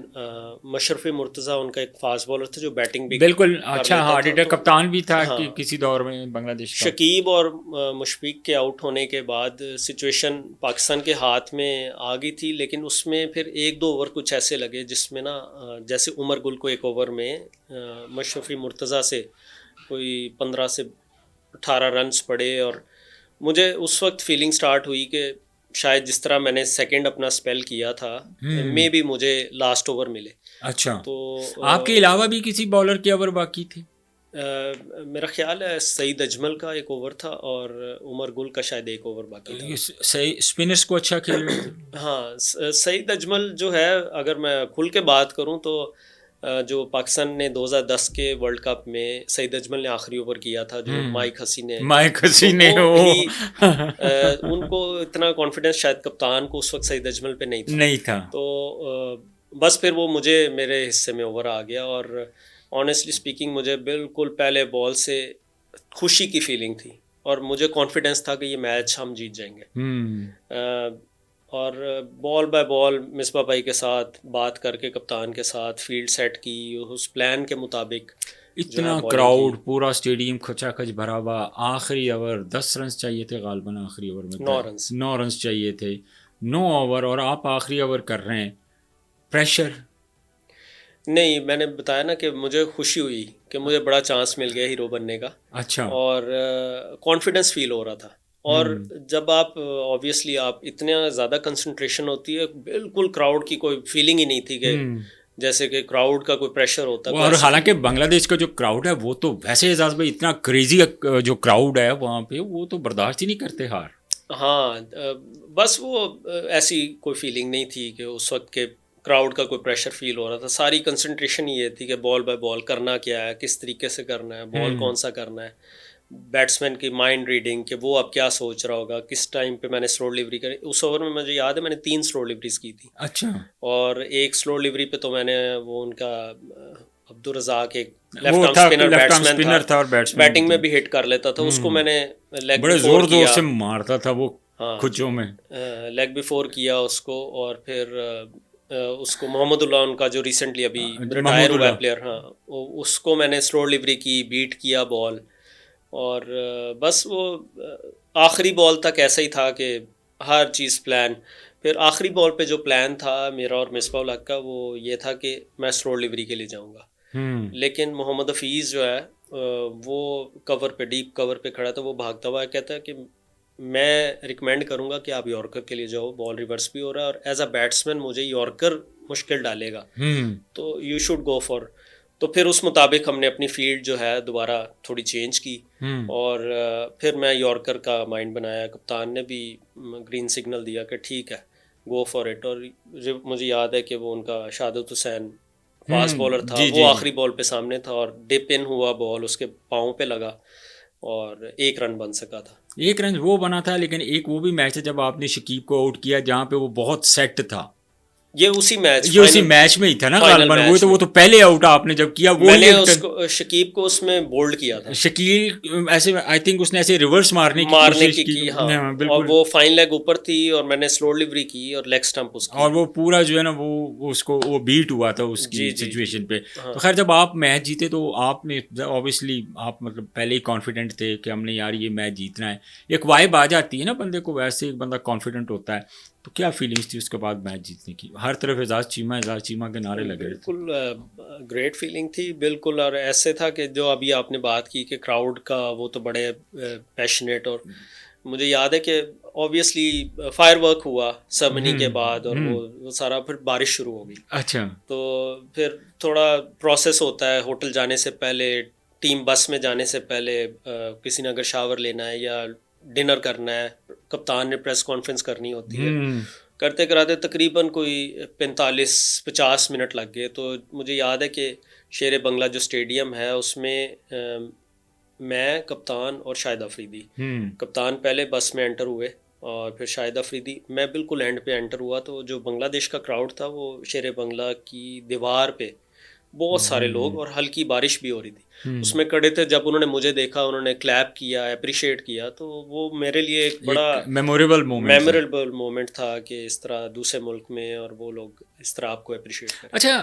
मशरफ़ी मुर्तज़ा उनका एक फास्ट बॉलर था जो बैटिंग भी बिल्कुल अच्छा, हाँ, था, तो कप्तान भी था हाँ, किसी दौर में बांग्लादेश का। शकीब और मुशफिक के आउट होने के बाद सिचुएशन पाकिस्तान के हाथ में आ गई थी, लेकिन उसमें फिर 1-2 ओवर कुछ ऐसे लगे जिसमें ना जैसे उमर गुल को एक ओवर में मशरफ़ी मुर्तज़ा से कोई 15 से 18 रन्स पड़े, और मुझे उस वक्त फीलिंग स्टार्ट हुई कि शायद जिस तरह मैंने सेकंड अपना स्पेल किया था, मे भी मुझे लास्ट ओवर मिले। अच्छा, तो आपके अलावा भी किसी बॉलर के ओवर बाकी थे? मेरा ख्याल है सईद अजमल का एक ओवर था, और उमर गुल का शायद एक ओवर बाकी था। सही स्पिनर्स को अच्छा खेल रहे थे। हाँ, सईद अजमल जो है, अगर मैं खुल के बात करूं तो जो पाकिस्तान ने 2010 के वर्ल्ड कप में सईद अजमल ने आखिरी ओवर किया था, जो माइक हसी ने उनको इतना कॉन्फिडेंस शायद कप्तान को उस वक्त सईद अजमल पे नहीं था। तो बस फिर वो मुझे मेरे हिस्से में ओवर आ गया, और ऑनेस्टली स्पीकिंग मुझे बिल्कुल पहले बॉल से खुशी की फीलिंग थी, और मुझे कॉन्फिडेंस था कि ये मैच हम जीत जाएंगे। और बॉल बाय बॉल मिसबा भाई के साथ बात करके, कप्तान के साथ फील्ड सेट की उस प्लान के मुताबिक। इतना क्राउड, पूरा स्टेडियम खचाखच भरा हुआ, आखिरी ओवर 10 रन चाहिए थे गालबन, आखिरी ओवर में 9 रन चाहिए थे, 9 ओवर, और आप आखिरी ओवर कर रहे हैं, प्रेशर? नहीं, मैंने बताया ना कि मुझे खुशी हुई कि मुझे बड़ा चांस मिल गया हीरो बनने का, अच्छा। और कॉन्फिडेंस फील हो रहा था। और जब आप ऑब्वियसली आप इतना ज़्यादा कंसंट्रेशन होती है, बिल्कुल क्राउड की कोई फीलिंग ही नहीं थी कि हम्म। जैसे कि क्राउड का कोई प्रेशर होता है, कोई और ऐसी हालांकि फीलिंग। बांग्लादेश का जो क्राउड है वो तो वैसे एजाज भाई इतना क्रेजी जो क्राउड है वहाँ पे, वो तो बर्दाश्त ही नहीं करते हार। हाँ, बस वो ऐसी कोई फीलिंग नहीं थी कि उस वक्त के क्राउड का कोई प्रेशर फील हो रहा था। सारी कंसंट्रेशन ये थी कि बॉल बाय बॉल करना क्या है, किस तरीके से करना है, बॉल हम्म। कौन सा करना है, बैट्समैन की माइंड रीडिंग कि वो अब क्या सोच रहा होगा, किस टाइम पे मैंने स्लो डिलीवरी करी। उस ओवर में मुझे याद है मैंने 3 स्लो डिलीवरीज की थी, अच्छा। और एक स्लो डिलीवरी पे तो मैंने वो उनका अब्दुल रज़ाक, एक लेफ्ट वो आर्म था, स्पिनर लेफ्ट आर्म बैट्समैन था, स्पिनर था और बैट्समैन भी बैटिंग में था। भी हिट कर लेता था, उसको हम्म। मैंने लेग बड़े बिफोर जोर जोर किया। से मारता था वो हाँ, खुजों में। लेग बिफोर किया उसको, और फिर उसको मोहम्मदुल्लाह, उनका जो रिसेंटली अभी रिटायर हुआ है महमूदुल्लाह। प्लेयर, हाँ, उसको मैंने स्लो डिलीवरी की, बीट किया बॉल। और बस वो आखिरी बॉल तक ऐसा ही था कि हर चीज़ प्लान। फिर आखिरी बॉल पे जो प्लान था मेरा और मिसबाह उल हक का, वो ये था कि मैं स्लो डिलीवरी के लिए जाऊंगा। हम्म। लेकिन मोहम्मद हफीज़ जो है वो कवर पे, डीप कवर पे खड़ा था, वो भागता हुआ कहता है कि मैं रिकमेंड करूंगा कि आप यॉर्कर के लिए जाओ, बॉल रिवर्स भी हो रहा है और एज अ बैट्समैन मुझे यॉर्कर मुश्किल डालेगा, हम्म। तो यू शुड गो फॉर। तो फिर उस मुताबिक हमने अपनी फील्ड जो है दोबारा थोड़ी चेंज की, हम्म। और फिर मैं यॉर्कर का माइंड बनाया। कप्तान ने भी ग्रीन सिग्नल दिया कि ठीक है, गो फॉर इट। और मुझे याद है कि वो उनका शहादत हुसैन फास्ट बॉलर था, जी वो जी जी। आखिरी बॉल पे सामने था और डिप इन हुआ बॉल, उसके पाँव पे लगा और 1 रन बन सका था। एक रन वो बना था, लेकिन एक वो भी मैच है जब आपने शकीब को आउट किया जहाँ पे वो बहुत सेट था। ये उसी मैच, ये उसी मैच में ही था ना फाइनल गालबन, मैच वो में तो पहले आउट आपने जब किया वो ही मैंने एक उसको, शकीब को उसमें बोल्ड किया था, शकील ऐसे आई थिंक उसने ऐसे रिवर्स मारने की मारने कोशिश की। की, हाँ। हाँ, और बिल्कुल। वो फाइन लेग ऊपर थी और मैंने स्लो डिलीवरी की और लेग स्टंप उसकी। और वो पूरा जो है ना वो उसको वो बीट हुआ था उसकी जी जी जी। सिचुएशन पे। हाँ, तो खैर जब आप मैच जीते तो आपने ऑब्वियसली आप मतलब पहले ही कॉन्फिडेंट थे कि हमने यार ये मैच जीतना है। एक वाइब आ जाती है ना बंदे को, वैसे एक बंदा कॉन्फिडेंट होता है। तो क्या फीलिंग्स थी उसके बाद मैच जीतने की? हर तरफ एजाज चीमा के नारे लगे रहे थे। बिल्कुल ग्रेट फीलिंग थी बिल्कुल। और ऐसे था कि जो अभी आपने बात की कि क्राउड का, वो तो बड़े पैशनेट। और मुझे याद है कि ऑब्वियसली फायर वर्क हुआ सेरेमनी के बाद, और हम्म। वो सारा, फिर बारिश शुरू हो गई। अच्छा। तो फिर थोड़ा प्रोसेस होता है होटल जाने से पहले, टीम बस में जाने से पहले, किसी ने अगर शावर लेना है या डिनर करना है, कप्तान ने प्रेस कॉन्फ्रेंस करनी होती है, हम्म। करते कराते तकरीबन कोई 45-50 मिनट लग गए। तो मुझे याद है कि शेर बंगला जो स्टेडियम है उसमें मैं, कप्तान और शाहिद अफरीदी, हम्म। कप्तान पहले बस में एंटर हुए और फिर शाहिद अफरीदी, मैं बिल्कुल एंड पे एंटर हुआ। तो जो बांग्लादेश का क्राउड था वो शेर बंगला की दीवार पे बहुत सारे लोग, और हल्की बारिश भी हो रही थी, हम्म। उसमें खड़े थे। जब उन्होंने मुझे देखा, उन्होंने क्लैप किया, अप्रिशिएट किया, तो वो मेरे लिए एक बड़ा एक मेमोरेबल मोमेंट था। मेमोरेबल मोमेंट था कि इस तरह दूसरे मुल्क में और वो लोग इस तरह आपको अप्रिशिएट करें। अच्छा,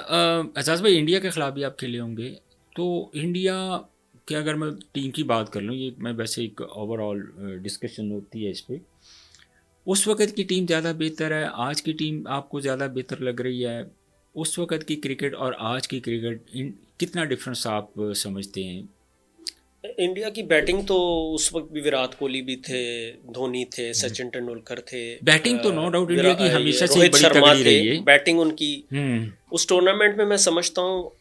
एजाज भाई इंडिया के खिलाफ भी आप खेले होंगे। तो इंडिया के अगर मैं टीम की बात कर लूँ, ये मैं वैसे एक ओवरऑल डिस्कशन होती है इस पे, उस वक्त की टीम ज़्यादा बेहतर है, आज की टीम आपको ज़्यादा बेहतर लग रही है? उस वक्त की क्रिकेट और आज की क्रिकेट कितना डिफरेंस आप समझते हैं? इंडिया की बैटिंग तो उस वक्त भी विराट कोहली भी थे, धोनी थे, सचिन तेंदुलकर थे, बैटिंग तो नो डाउट इंडिया की ये हमेशा से ही रोहित बड़ी शर्मा तगड़ी थे। रही है। बैटिंग उनकी हम्म। उस टूर्नामेंट में मैं समझता हूँ,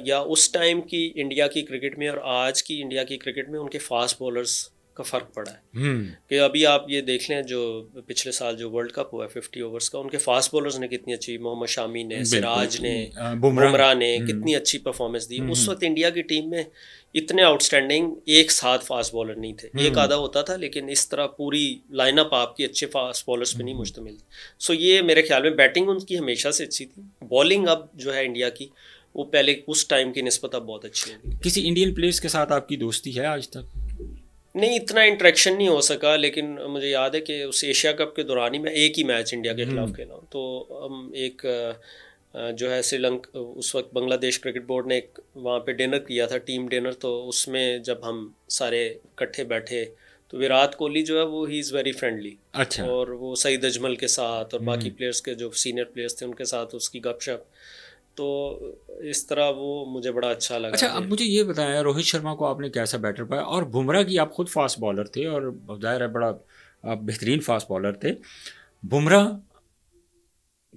या उस टाइम की इंडिया की क्रिकेट में और आज की इंडिया की क्रिकेट में उनके फास्ट बॉलर्स का फ़र्क पड़ा है। हम्म। कि अभी आप ये देख लें, जो पिछले साल जो वर्ल्ड कप हुआ है 50 ओवर्स का, उनके फास्ट बॉलर्स ने कितनी अच्छी, मोहम्मद शामी ने, बिल्कुल। सिराज ने, बुमराह। बुमराह ने कितनी अच्छी परफॉर्मेंस दी। उस वक्त इंडिया की टीम में इतने आउटस्टैंडिंग एक साथ फास्ट बॉलर नहीं थे, एक आधा होता था, लेकिन इस तरह पूरी लाइनअप आपकी अच्छे फास्ट बॉलर्स पे नहीं मुश्तमिल। सो ये मेरे ख्याल में बैटिंग उनकी हमेशा से अच्छी थी। बॉलिंग अब जो है इंडिया की, वो पहले उस टाइम की निस्बत अब बहुत अच्छी है। किसी इंडियन प्लेयर्स के साथ आपकी दोस्ती है आज तक? नहीं, इतना इंटरेक्शन नहीं हो सका, लेकिन मुझे याद है कि उस एशिया कप के दौरान ही मैं एक ही मैच इंडिया के खिलाफ खेला हूँ। तो हम एक जो है श्रीलंका, उस वक्त बांग्लादेश क्रिकेट बोर्ड ने एक वहाँ पे डिनर किया था, टीम डिनर। तो उसमें जब हम सारे इकट्ठे बैठे, तो विराट कोहली जो है वो ही इज़ वेरी फ्रेंडली। अच्छा। और वो सईद अजमल के साथ और बाकी प्लेयर्स के जो सीनियर प्लेयर्स थे उनके साथ उसकी गपशप। तो इस तरह वो मुझे बड़ा अच्छा लगा। अच्छा, अब मुझे ये बताया, रोहित शर्मा को आपने कैसा बैटर पाया, और बुमराह की, आप खुद फास्ट बॉलर थे और जाहिर है बड़ा आप बेहतरीन फास्ट बॉलर थे। बुमराह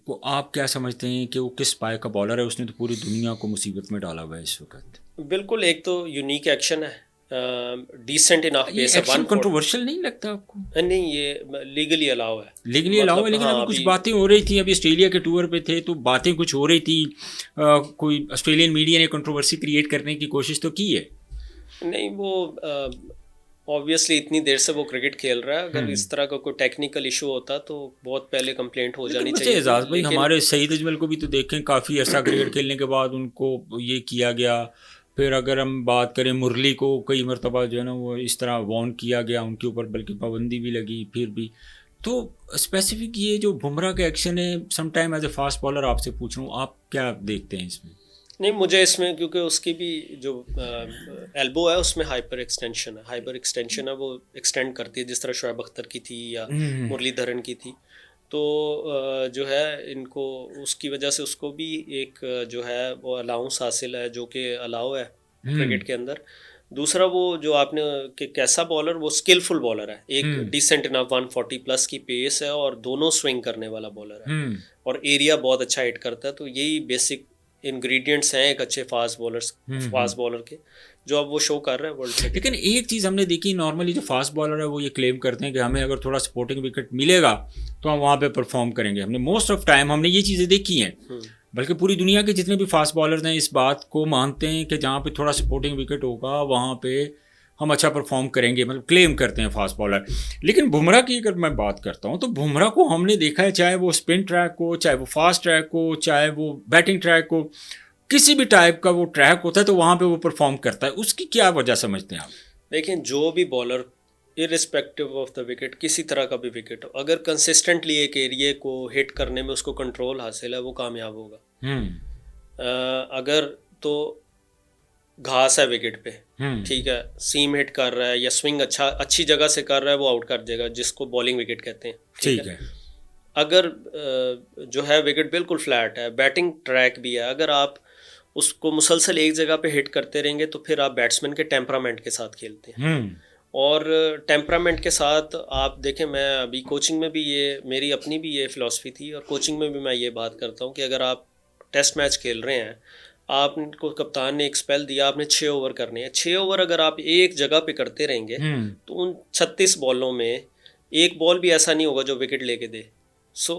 को आप क्या समझते हैं कि वो किस पाए का बॉलर है? उसने तो पूरी दुनिया को मुसीबत में डाला हुआ है इस वक्त। बिल्कुल, एक तो यूनिक एक्शन है, डिसेंट इनफ ये पेस है, एक्शन कंट्रोवर्शियल नहीं लगता आपको? नहीं ये लीगली अलाउ है, लीगली अलाउ है, मतलब लेकिन हाँ अभी कुछ अभी बातें हो रही थी, अभी ऑस्ट्रेलिया के टूर पे थे तो बातें कुछ हो रही थी। कोई ऑस्ट्रेलियन मीडिया ने कंट्रोवर्सी क्रिएट करने की कोशिश तो की है। नहीं, वो ऑब्वियसली इतनी देर से वो क्रिकेट खेल रहा है, अगर इस तरह का कोई टेक्निकल इशू होता तो बहुत पहले कंप्लेंट हो लेकिन जानी वैसे चाहिए थी, एजाज भाई, लेकिन हमारे सईद अजमल को भी तो देखें, काफ़ी ऐसा क्रिकेट खेलने के बाद उनको ये किया गया। फिर अगर हम बात करें मुरली को, कई मरतबा जो है ना वो इस तरह वार्न किया गया उनके ऊपर, बल्कि पाबंदी भी लगी फिर भी। तो स्पेसिफिक ये जो बुमराह का एक्शन है, some time as a fast bowler आपसे पूछ रहा हूँ, आप क्या देखते हैं इसमें? नहीं मुझे इसमें, क्योंकि उसकी भी जो एल्बो है उसमें हाइपर एक्सटेंशन है, वो एक्सटेंड करती है जिस तरह शोएब अख्तर की थी या मुरलीधरन की थी। तो जो है इनको उसकी वजह से उसको भी एक जो है वो अलाउंस हासिल है, जो कि अलाउ है क्रिकेट के अंदर। दूसरा वो जो आपने कि कैसा बॉलर, वो स्किलफुल बॉलर है, एक डिसेंट इनफ 140 प्लस की पेस है और दोनों स्विंग करने वाला बॉलर है और एरिया बहुत अच्छा हिट करता है। तो यही बेसिक इंग्रेडिएंट्स हैं एक अच्छे फास्ट बॉलर के, जो अब वो शो कर रहा है वर्ल्ड क्रिकेट। लेकिन एक चीज़ हमने देखी, नॉर्मली जो फास्ट बॉलर है वो ये क्लेम करते हैं कि हमें अगर थोड़ा सपोर्टिंग विकेट मिलेगा तो हम वहाँ पे परफॉर्म करेंगे। हमने मोस्ट ऑफ टाइम हमने ये चीज़ें देखी हैं, बल्कि पूरी दुनिया के जितने भी फास्ट बॉलर्स हैं इस बात को मानते हैं कि जहाँ पे थोड़ा सपोर्टिंग विकेट होगा वहाँ पे हम अच्छा परफॉर्म करेंगे, मतलब क्लेम करते हैं फास्ट बॉलर। लेकिन बुमराह की अगर मैं बात करता हूँ तो बुमराह को हमने देखा है, चाहे वो स्पिन ट्रैक हो, चाहे वो फास्ट ट्रैक हो, चाहे वो बैटिंग ट्रैक हो, किसी भी टाइप का वो ट्रैक होता है तो वहाँ पे वो परफॉर्म करता है। उसकी क्या वजह समझते हैं आप? देखिए, जो भी bowler irrespective of the wicket, किसी तरह का भी विकेट हो, अगर कंसिस्टेंटली एक एरिया को हिट करने में उसको कंट्रोल हासिल है, वो कामयाब होगा। अगर तो घास है विकेट पे, ठीक है, सीम हिट कर रहा है या स्विंग अच्छी जगह से कर रहा है, वो आउट कर देगा, जिसको बॉलिंग विकेट कहते हैं, ठीक है। अगर जो है विकेट बिल्कुल फ्लैट है, बैटिंग ट्रैक भी है, अगर आप उसको मुसलसल एक जगह पे हिट करते रहेंगे तो फिर आप बैट्समैन के टेम्परामेंट के साथ खेलते हैं। और टेम्परामेंट के साथ आप देखें, मैं अभी कोचिंग में भी ये मेरी अपनी भी ये फ़िलासफ़ी थी और कोचिंग में भी मैं ये बात करता हूँ कि अगर आप टेस्ट मैच खेल रहे हैं, आपको कप्तान ने एक स्पेल दिया, आपने 6 ओवर करने हैं, 6 ओवर अगर आप एक जगह पे करते रहेंगे तो उन 36 बॉलों में एक बॉल भी ऐसा नहीं होगा जो विकेट लेके दे। सो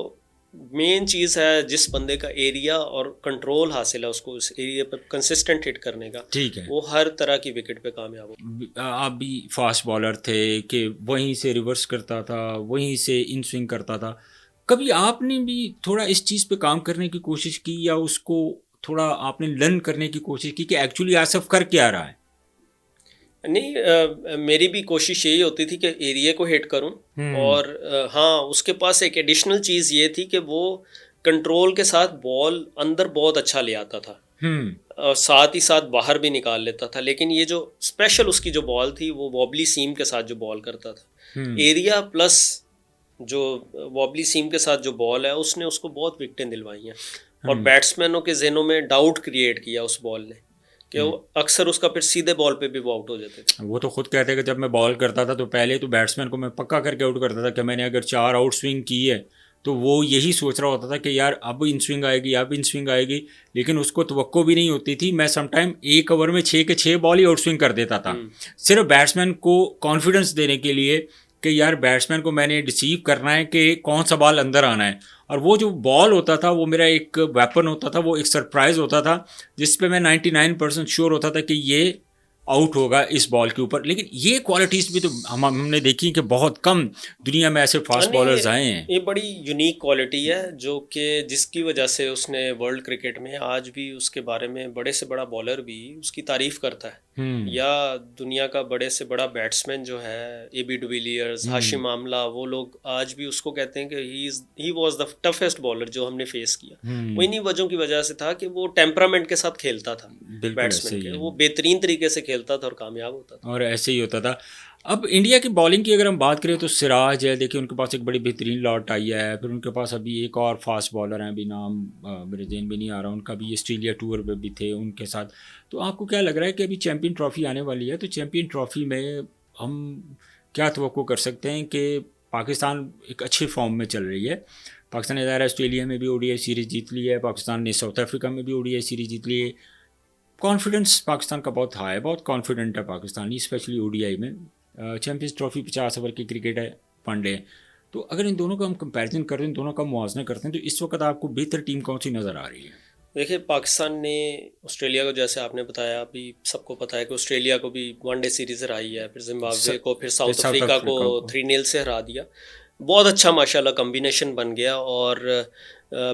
मेन चीज़ है जिस बंदे का एरिया और कंट्रोल हासिल है उसको उस एरिया पर कंसिस्टेंट हिट करने का, ठीक है, वो हर तरह की विकेट पे कामयाब हो। आप भी फास्ट बॉलर थे कि वहीं से रिवर्स करता था, वहीं से इन स्विंग करता था, कभी आपने भी थोड़ा इस चीज़ पे काम करने की कोशिश की या उसको थोड़ा आपने लर्न करने की कोशिश की कि एक्चुअली आसफ कर क्या रहा है? नहीं, मेरी भी कोशिश यही होती थी कि एरिया को हिट करूं और हाँ, उसके पास एक एडिशनल चीज़ ये थी कि वो कंट्रोल के साथ बॉल अंदर बहुत अच्छा ले आता था और साथ ही साथ बाहर भी निकाल लेता था। लेकिन ये जो स्पेशल उसकी जो बॉल थी, वो वॉबली सीम के साथ जो बॉल करता था, एरिया प्लस जो वॉबली सीम के साथ जो बॉल है, उसने उसको बहुत विकेटें दिलवाई हैं और बैट्समैनों के जहनों में डाउट क्रिएट किया उस बॉल ने कि वो अक्सर उसका फिर सीधे बॉल पे भी वो आउट हो जाते थे। वो तो खुद कहते हैं कि जब मैं बॉल करता था तो पहले तो बैट्समैन को मैं पक्का करके आउट करता था कि मैंने अगर 4 आउट स्विंग की है तो वो यही सोच रहा होता था कि यार अब इन स्विंग आएगी, अब इन स्विंग आएगी, लेकिन उसको तवक्को भी नहीं होती थी। मैं समटाइम एक ओवर में 6 के 6 बॉल ही आउट स्विंग कर देता था, सिर्फ बैट्समैन को कॉन्फिडेंस देने के लिए कि यार बैट्समैन को मैंने डिसीव करना है कि कौन सा बॉल अंदर आना है। और वो जो बॉल होता था वो मेरा एक वेपन होता था, वो एक सरप्राइज़ होता था जिस पे मैं 99% श्योर होता था कि ये आउट होगा इस बॉल के ऊपर। लेकिन ये क्वालिटीज़ भी तो हमने देखी कि बहुत कम दुनिया में ऐसे फास्ट बॉलर्स आए हैं। ये बड़ी यूनिक क्वालिटी है जो कि जिसकी वजह से उसने वर्ल्ड क्रिकेट में आज भी उसके बारे में बड़े से बड़ा बॉलर भी उसकी तारीफ़ करता है, या दुनिया का बड़े से बड़ा बैट्समैन जो है AB डिविलियर्स, हाशिम आमला, वो लोग आज भी उसको कहते हैं कि he was the toughest bowler जो हमने फेस किया। वो इन्हीं वजहों की वजह से था कि वो टेम्परामेंट के साथ खेलता था बैट्समैन के, वो बेहतरीन तरीके से खेलता था और कामयाब होता था। और ऐसे ही होता था। अब इंडिया की बॉलिंग की अगर हम बात करें तो सिराज है, देखिए उनके पास एक बड़ी बेहतरीन लॉट आई है। फिर उनके पास अभी एक और फास्ट बॉलर हैं, अभी नाम मेरे ज़हन में नहीं आ रहा उनका, भी ऑस्ट्रेलिया टूर पे भी थे उनके साथ। तो आपको क्या लग रहा है कि अभी चैम्पियन ट्रॉफ़ी आने वाली है, तो चैम्पियन ट्रॉफ़ी में हम क्या तवक्को कर सकते हैं कि पाकिस्तान एक अच्छे फॉर्म में चल रही है। पाकिस्तान ने ज़ाहिर है ऑस्ट्रेलिया में भी ओडीआई सीरीज़ जीत ली है, पाकिस्तान ने साउथ अफ्रीका में भी ओडीआई सीरीज़ जीत ली है। कॉन्फिडेंस पाकिस्तान का बहुत हाई है, बहुत कॉन्फिडेंट है पाकिस्तानी, स्पेशली ओडीआई में। चैम्पियंस ट्रॉफी 50 ओवर की क्रिकेट है, वनडे है। तो अगर इन दोनों का हम कंपैरिजन करें, इन दोनों का मुआवजा करते हैं, तो इस वक्त आपको बेहतर टीम कौन सी नज़र आ रही है? देखिए, पाकिस्तान ने ऑस्ट्रेलिया को, जैसे आपने बताया, अभी सबको पता है कि ऑस्ट्रेलिया को भी वनडे सीरीज़ हराई है, फिर जिम्बाब्वे को, फिर साउथ अफ्रीका को 3-0 से हरा दिया। बहुत अच्छा माशाल्लाह कम्बिनेशन बन गया। और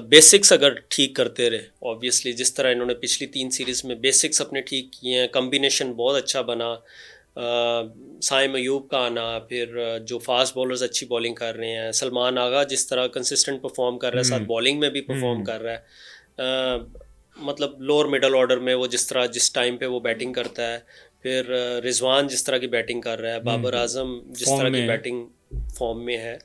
बेसिक्स अगर ठीक करते रहे, ऑब्वियसली जिस तरह इन्होंने पिछली 3 सीरीज़ में बेसिक्स अपने ठीक किए हैं, कम्बिनेशन बहुत अच्छा बना। साइम अयूब का आना, फिर जो फास्ट बॉलर्स अच्छी बॉलिंग कर रहे हैं, सलमान आगा जिस तरह कंसिस्टेंट परफॉर्म कर रहा है, साथ बॉलिंग में भी परफॉर्म कर रहा है। मतलब लोअर मिडल ऑर्डर में वो जिस तरह जिस टाइम पे वो बैटिंग करता है, फिर रिजवान जिस तरह की बैटिंग कर रहा है, बाबर आजम जिस तरह की बैटिंग फॉर्म में है,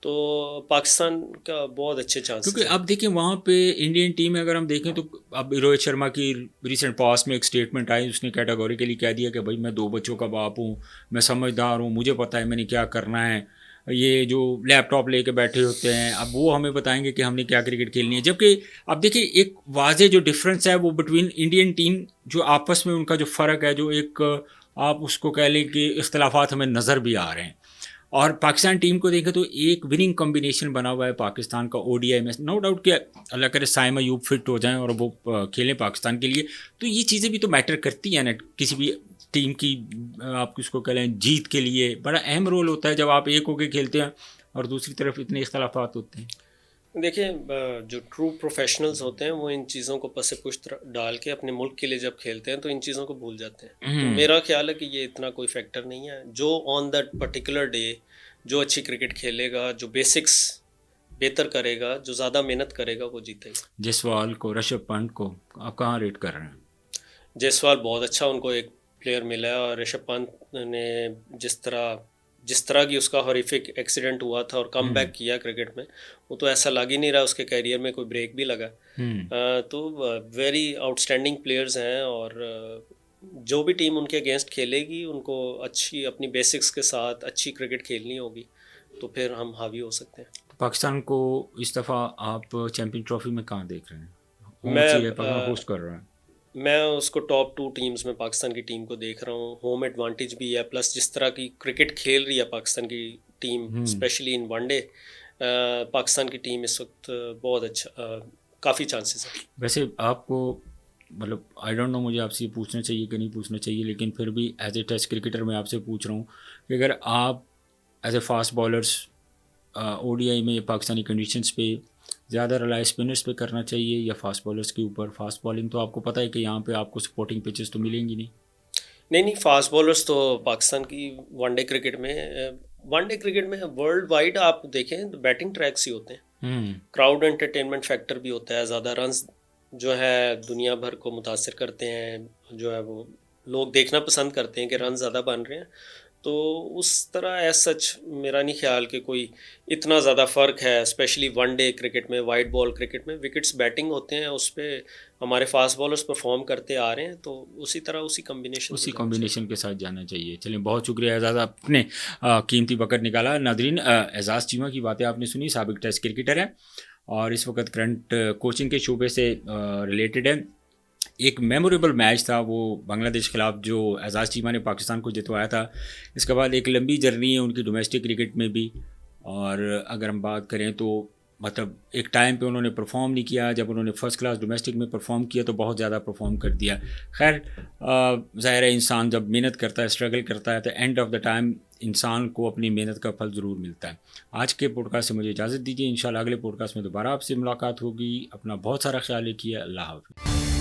तो पाकिस्तान का बहुत अच्छे चांसेस क्योंकि हैं। अब देखिए वहाँ पे इंडियन टीम में अगर हम देखें तो अब रोहित शर्मा की रिसेंट पास में एक स्टेटमेंट आई, उसने कैटेगोरिकली कह दिया कि भाई मैं 2 बच्चों का बाप हूँ, मैं समझदार हूँ, मुझे पता है मैंने क्या करना है। ये जो लैपटॉप लेके बैठे होते हैं, अब वो हमें बताएंगे कि हमने क्या क्रिकेट खेलनी है। जबकि अब देखिए एक वाज़ेह जो डिफरेंस है वो बिटवीन इंडियन टीम, जो आपस में उनका जो फ़र्क है, जो एक आप उसको कह लें कि इख्तलाफात हमें नज़र भी आ रहे हैं। और पाकिस्तान टीम को देखें तो एक विनिंग कॉम्बिनेशन बना हुआ है पाकिस्तान का ओडीआई में। नो डाउट कि अल्लाह करे साइम अयूब फिट हो जाएं और वो खेलें पाकिस्तान के लिए, तो ये चीज़ें भी तो मैटर करती हैं ना किसी भी टीम की। आप किसको कह लें, जीत के लिए बड़ा अहम रोल होता है जब आप एक होकर खेलते हैं और दूसरी तरफ इतने इख्तलाफात होते हैं। देखिए, जो ट्रू प्रोफेशनल्स होते हैं वो इन चीज़ों को पसे पुश्त डाल के अपने मुल्क के लिए जब खेलते हैं तो इन चीज़ों को भूल जाते हैं। तो मेरा ख्याल है कि ये इतना कोई फैक्टर नहीं है। जो ऑन दैट पर्टिकुलर डे जो अच्छी क्रिकेट खेलेगा, जो बेसिक्स बेहतर करेगा, जो ज़्यादा मेहनत करेगा, वो जीतेगा। जयसवाल को, ऋषभ पंत को आप कहाँ रेट कर रहे हैं? जायसवाल बहुत अच्छा उनको एक प्लेयर मिला है, और ऋषभ पंत ने जिस तरह की उसका हॉरिफिक एक्सीडेंट हुआ था और कम बैक किया क्रिकेट में, वो तो ऐसा लग ही नहीं रहा उसके करियर में कोई ब्रेक भी लगा। तो वेरी आउटस्टैंडिंग प्लेयर्स हैं। और जो भी टीम उनके अगेंस्ट खेलेगी उनको अच्छी अपनी बेसिक्स के साथ अच्छी क्रिकेट खेलनी होगी, तो फिर हम हावी हो सकते हैं। पाकिस्तान को इस दफ़ा आप चैम्पियन ट्रॉफी में कहाँ देख रहे हैं? होम मैं सी है, पाकिस्तान होस्ट कर रहा है। मैं उसको टॉप 2 टीम्स में पाकिस्तान की टीम को देख रहा हूँ। होम एडवांटेज भी है, प्लस जिस तरह की क्रिकेट खेल रही है पाकिस्तान की team, specially in one day, Pakistan की टीम इस वक्त बहुत अच्छा, काफ़ी चांसेस है। वैसे आपको मतलब आई डोंट नो मुझे आपसे ये पूछना चाहिए कि नहीं पूछना चाहिए, लेकिन फिर भी एज ए टेस्ट क्रिकेटर मैं आपसे पूछ रहा हूँ कि अगर आप as a fast bowlers ODI में पाकिस्तानी कंडीशंस पे ज़्यादा रिलाय स्पिनर्स पे करना चाहिए या फास्ट बॉलर्स के ऊपर? फास्ट बॉलिंग तो आपको पता है कि यहाँ पे आपको सपोर्टिंग पिचेस तो मिलेंगी नहीं। नहीं, फास्ट बॉलर्स तो पाकिस्तान की वनडे क्रिकेट में वर्ल्ड वाइड आप देखें तो बैटिंग ट्रैक्स ही होते हैं। क्राउड एंटरटेनमेंट फैक्टर भी होता है, ज़्यादा रन्स जो है दुनिया भर को मुतासिर करते हैं, जो है वो लोग देखना पसंद करते हैं कि रन ज़्यादा बन रहे हैं। तो उस तरह एज सच मेरा नहीं ख्याल कि कोई इतना ज़्यादा फ़र्क है, स्पेशली वनडे क्रिकेट में। वाइट बॉल क्रिकेट में विकेट्स बैटिंग होते हैं, उस पर हमारे फास्ट बॉलर्स परफॉर्म करते आ रहे हैं, तो उसी तरह उसी कॉम्बिनेशन के साथ जाना चाहिए। चलिए, बहुत शुक्रिया एजाज़, आपने कीमती वक्त निकाला। नादरीन, एजाज़ चीमा की बातें आपने सुनी, साबिक टेस्ट क्रिकेटर है और इस वक्त करंट कोचिंग के शोबे से रिलेटेड है। एक मेमोरेबल मैच था वो बांग्लादेश के खिलाफ जो एजाज़ चीमा ने पाकिस्तान को जितवाया था। इसके बाद एक लंबी जर्नी है उनकी डोमेस्टिक क्रिकेट में भी। और अगर हम बात करें तो मतलब एक टाइम पे उन्होंने परफॉर्म नहीं किया, जब उन्होंने फ़र्स्ट क्लास डोमेस्टिक में परफॉर्म किया तो बहुत ज़्यादा परफॉर्म कर दिया। खैर, ज़ाहिर है इंसान जब मेहनत करता है, स्ट्रगल करता है, तो एंड ऑफ द टाइम इंसान को अपनी मेहनत का फल ज़रूर मिलता है। आज के पॉडकास्ट से मुझे इजाज़त दीजिए, इंशाल्लाह अगले पॉडकास्ट में दोबारा आपसे मुलाकात होगी। अपना बहुत सारा ख्याल रखिए। अल्लाह हाफ़िज़।